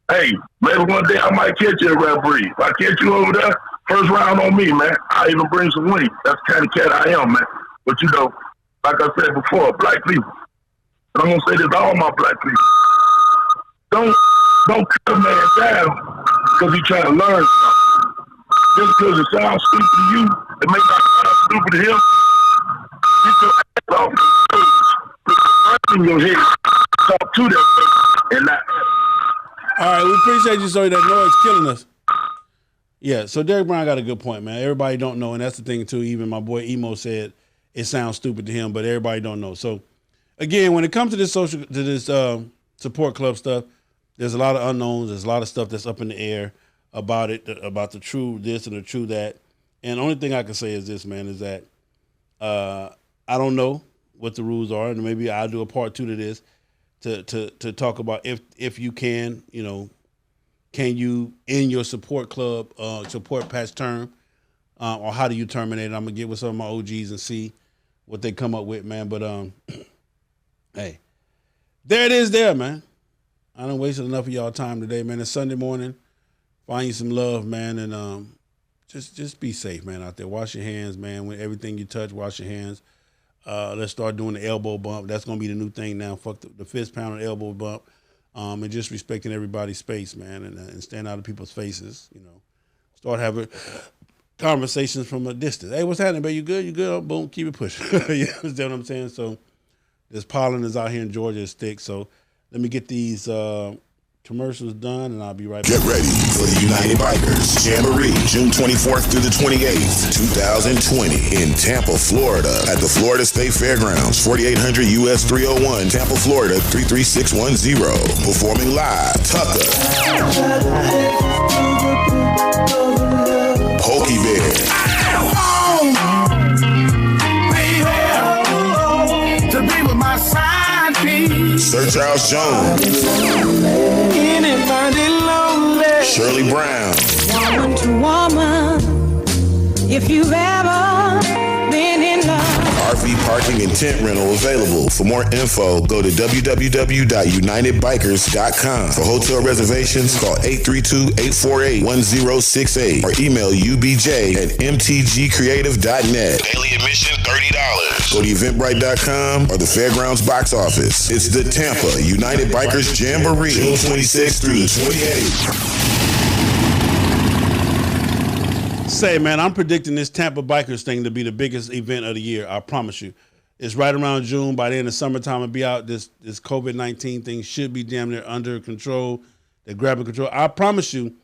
hey, maybe one day I might catch you at Rap Breed. If I catch you over there, first round on me, man. I even bring some wings. That's the kind of cat I am, man. But you know, like I said before, black people, and I'm going to say this to all my black people, don't cut a man down because he's trying to learn something. Just because it sounds stupid to you, it may not sound stupid to him. Get your ass off the stage. Put the in your head. Talk to them and not. All right, we appreciate you, so that noise killing us. Yeah, so Derek Brown got a good point, man. Everybody don't know, and that's the thing too. Even my boy Emo said it sounds stupid to him, but everybody don't know. So again, when it comes to this support club stuff, there's a lot of unknowns. There's a lot of stuff that's up in the air about it, about the true this and the true that. And the only thing I can say is this, man, is that I don't know what the rules are, and maybe I'll do a part 2 to this. To talk about if you can, you know, can you end your support club support patch term, or how do you terminate it? I'm gonna get with some of my OGs and see what they come up with, man. But hey, there it is, there, man. I done wasted enough of y'all time today, man. It's Sunday morning. Find you some love, man, and just be safe, man, out there. Wash your hands, man. When everything you touch, wash your hands. Let's start doing the elbow bump. That's going to be the new thing now. Fuck the fist pound and elbow bump. And just respecting everybody's space, man, and stand out of people's faces, you know. Start having conversations from a distance. Hey, what's happening, babe? You good? You good? Oh, boom, keep it pushing. You understand what I'm saying? So this Pollen is out here in Georgia. It's thick. So let me get these commercials done, and I'll be right back. Get ready for the United Bikers Jamboree, June 24th through the 28th, 2020 in Tampa, Florida at the Florida State Fairgrounds, 4800 US 301, Tampa, Florida 33610. Performing live, Tucker, Pokey Bear, to be with my side piece, Sir Charles Jones, Shirley Brown, woman to woman, if you've ever been in love. RV parking and tent rental available. For more info, go to www.unitedbikers.com. For hotel reservations, call 832-848-1068 or email ubj@mtgcreative.net. Daily admission $30. Go to eventbrite.com or the Fairgrounds box office. It's the Tampa United Bikers Jamboree, June 26th through the 28th. Say, man, I'm predicting this Tampa Bikers thing to be the biggest event of the year. I promise you. It's right around June. By the end of summertime, it'll be out. This COVID-19 thing should be damn near under control. They're grabbing control. I promise you,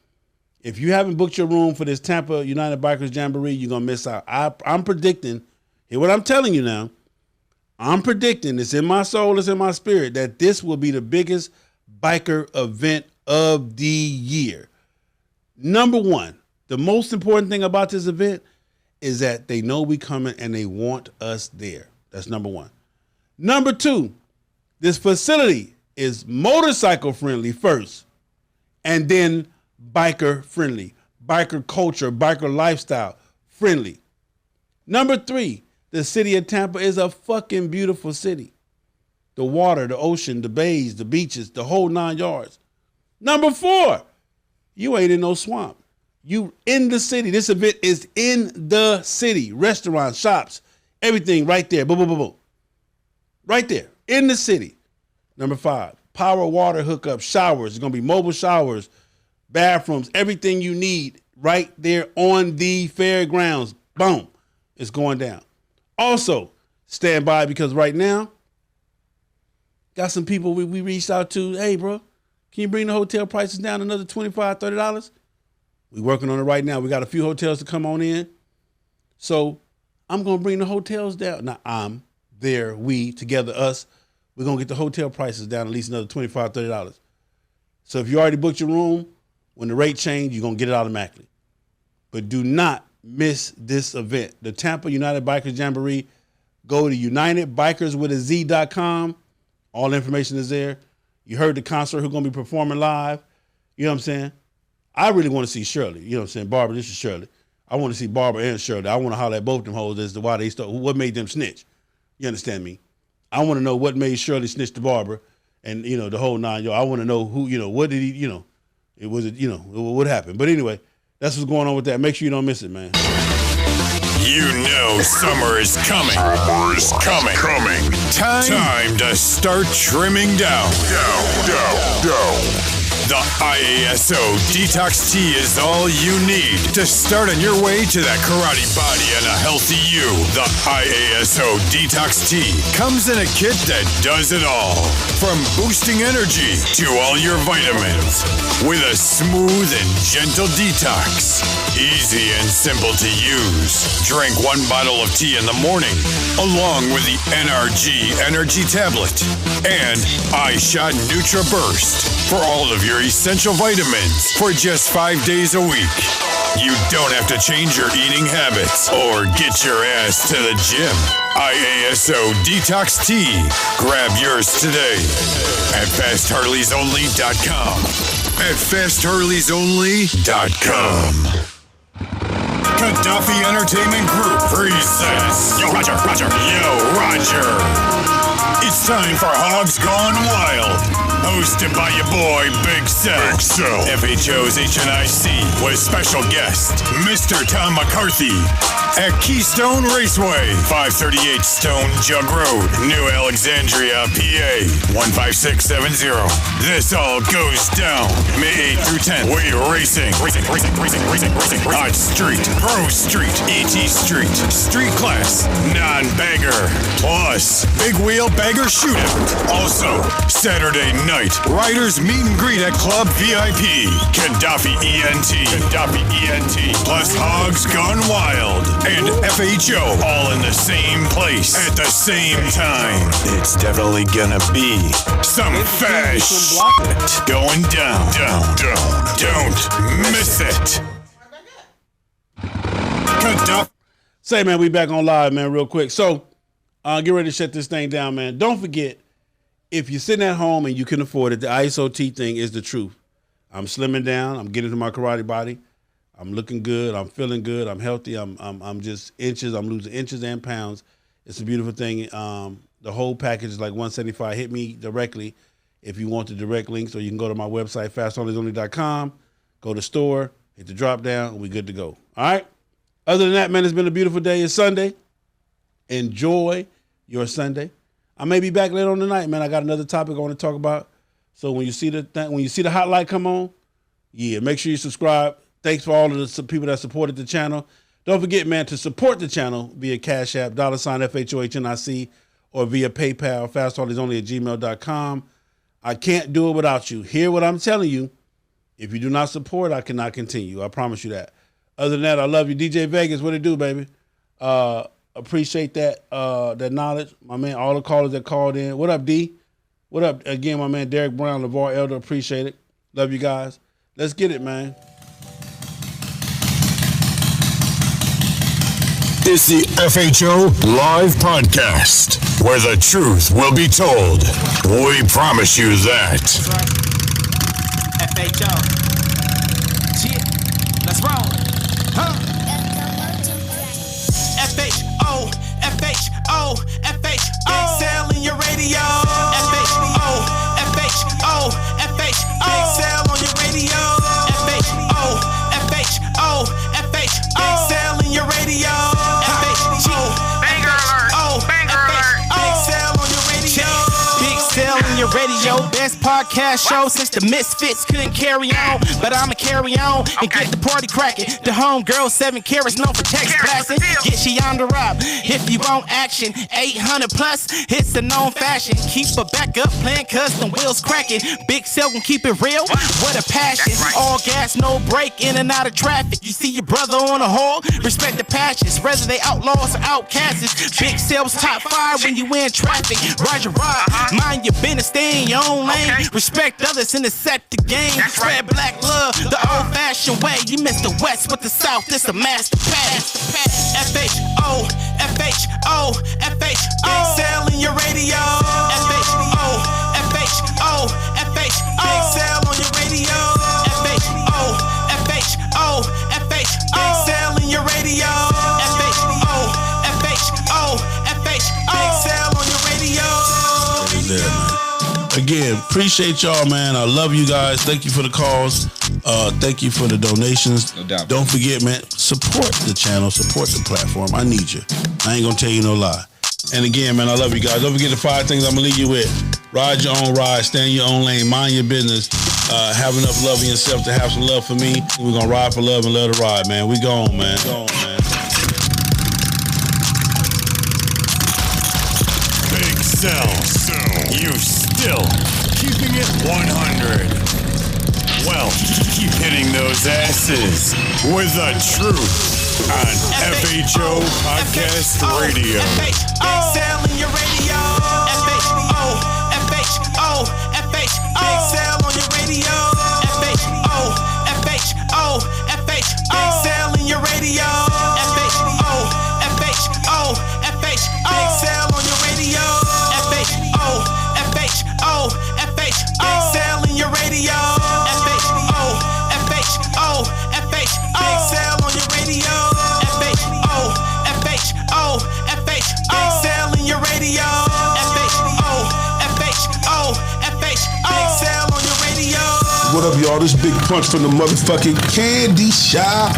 if you haven't booked your room for this Tampa United Bikers Jamboree, you're going to miss out. I'm predicting, hear what I'm telling you now, I'm predicting, it's in my soul, it's in my spirit, that this will be the biggest biker event of the year. Number one, the most important thing about this event is that they know we coming and they want us there. That's number one. Number two, this facility is motorcycle friendly first, and then biker friendly, biker culture, biker lifestyle friendly. Number three, the city of Tampa is a fucking beautiful city. The water, the ocean, the bays, the beaches, the whole 9 yards. Number four, you ain't in no swamp. You in the city. This event is in the city. Restaurants, shops, everything right there. Boom, boom, boom, boom. Right there, in the city. Number five, power water hookup, showers. It's going to be mobile showers, bathrooms, everything you need right there on the fairgrounds. Boom, it's going down. Also, stand by because right now, got some people we reached out to. Hey, bro, can you bring the hotel prices down another $25, $30? We're working on it right now. We got a few hotels to come on in. So I'm going to bring the hotels down. Now, we, together, us, we're going to get the hotel prices down at least another $25, $30. So if you already booked your room, when the rate change, you're going to get it automatically. But do not miss this event. The Tampa United Bikers Jamboree. Go to UnitedBikersWithAZ.com. All information is there. You heard the concert who's going to be performing live. You know what I'm saying? I really want to see Shirley. You know what I'm saying? Barbara, this is Shirley. I want to see Barbara and Shirley. I want to holler at both them hoes as to why they started, what made them snitch. You understand me? I want to know what made Shirley snitch to Barbara and, the whole 9 yards. I want to know who, what did he, what happened. But anyway, that's what's going on with that. Make sure you don't miss it, man. Summer is coming. Time to start trimming down. The IASO Detox Tea is all you need to start on your way to that karate body and a healthy you. The IASO Detox Tea comes in a kit that does it all. From boosting energy to all your vitamins. With a smooth and gentle detox. Easy and simple to use. Drink 1 bottle of tea in the morning, along with the NRG Energy Tablet and iShot Nutra Burst for all of your essential vitamins for just 5 days a week. You don't have to change your eating habits or get your ass to the gym. IASO Detox Tea. Grab yours today at FastHarleysOnly.com. At FastHarleysOnly.com. Gaddafi Entertainment Group presents Yo Roger. It's time for Hogs Gone Wild. Hosted by your boy, Big Cell. FHO's HNIC with special guest, Mr. Tom McCarthy at Keystone Raceway, 538 Stone Jug Road, New Alexandria, PA, 15670. This all goes down May 8th through 10th. We're racing. Hot Street, Pro Street, ET Street, Street Class, Non-Bagger, plus Big Wheel Bagger Shootout. Also, Saturday night, Riders Meet and Greet at Club VIP, Gaddafi ENT, plus Hogs Gone Wild, and FHO all in the same place at the same time. It's definitely gonna be some fast shit going down. Don't miss it. Gaddafi. Say, man, we back on live, man, real quick. So, get ready to shut this thing down, man. Don't forget, if you're sitting at home and you can afford it, the ISOT thing is the truth. I'm slimming down. I'm getting to my karate body. I'm looking good. I'm feeling good. I'm healthy. I'm just inches. I'm losing inches and pounds. It's a beautiful thing. The whole package is like $175. Hit me directly if you want the direct links, or you can go to my website, FastHarleysOnly.com. Go to store, hit the drop down, and we're good to go. All right? Other than that, man, it's been a beautiful day. It's Sunday. Enjoy your Sunday. I may be back later on tonight, man. I got another topic I want to talk about. So when you see the hot light come on, yeah, make sure you subscribe. Thanks for all of the people that supported the channel. Don't forget, man, to support the channel via Cash App, $FHOHNIC, or via PayPal, FastHarleysOnly@gmail.com. I can't do it without you. Hear what I'm telling you. If you do not support, I cannot continue. I promise you that. Other than that, I love you. DJ Vegas, what it do, baby? Appreciate that knowledge. My man, all the callers that called in. What up, D? What up, again, my man, Derek Brown, LeVar Elder. Appreciate it. Love you guys. Let's get it, man. is the FHO Live Podcast, where the truth will be told. We promise you that. That's right. FHO. Yeah. Let's roll. Huh? FHO. FHO. FHO. Big Sale in your radio. FHO. FHO. FHO. Big Sale on your radio. FHO. FHO. FHO. Big Sale in your radio. FHO. Banger alert. Banger alert. Big Sale on your radio. Big Sale in your radio. Best podcast show since the Misfits couldn't carry on. But I'ma carry on and get the party cracking. The homegirl 7 carats known for text blasting. Get she on the rob. If you want action, 800 plus, it's a known fashion. Keep her back up playing cause the wheels cracking. Big Cell can keep it real. What a passion. All gas, no break, in and out of traffic. You see your brother on a hole, respect the passions. Whether they outlaws or outcasts. Big Cell's top 5 when you in traffic. Roger, mind your business, stay in your own lane. Respect others and accept the game. Spread black love the old-fashioned way. You miss the West with the South, this a master pass. FHO, FHO, FHO. Big Sale in your radio. FHO, FHO, FHO. Big Sale on your radio. FHO, FHO, FHO. Big Sale in your radio. FHO, FHO, FHO. Big Sale on your radio. There, man. Again, appreciate y'all, man. I love you guys. Thank you for the calls. Thank you for the donations. No doubt. Don't forget, man, support the channel, support the platform. I need you. I ain't gonna tell you no lie. And again, man, I love you guys. Don't forget the 5 things I'm gonna leave you with. Ride your own ride, stay in your own lane, mind your business. Have enough love in yourself to have some love for me. We're gonna ride for love and let it ride, man. We gone, man. Big Cell. You still keeping it 100. Well, keep hitting those asses with the truth on FHO Podcast Radio. Big Sale in your radio. FHO, FHO, FHO. Big Sale on your radio. FHO, FHO, FHO. Big Sale in your radio. FHO, FHO, FHO. Big Sale on your radio. FHO, FHO, FHO. Big Sale in your radio. FHO, FHO, FHO. Big Sale on your radio. FHO, FHO, FHO. Big Sale in your radio. FHO, FHO, FHO. Big Sale on your radio. What up, y'all? This Big Punch from the motherfucking Candy Shop.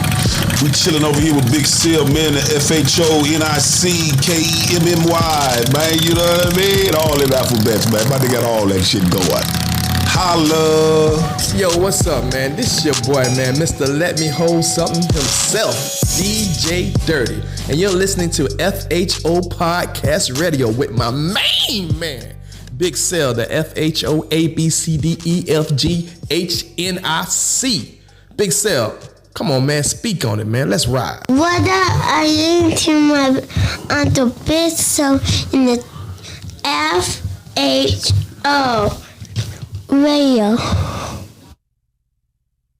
We chilling over here with Big Cell, man, the FHONICKEMMY, man, you know what I mean? All them alphabets, man. About to get all that shit going. Holla. Yo, what's up, man? This is your boy, man, Mr. Let Me Hold Something himself, DJ Dirty. And you're listening to FHO Podcast Radio with my main man, Big Cell, the FHOABCDEFGHNIC. Big Cell, come on, man, speak on it, man. Let's ride. What up? I into my Uncle Big Cell in the FHO Radio.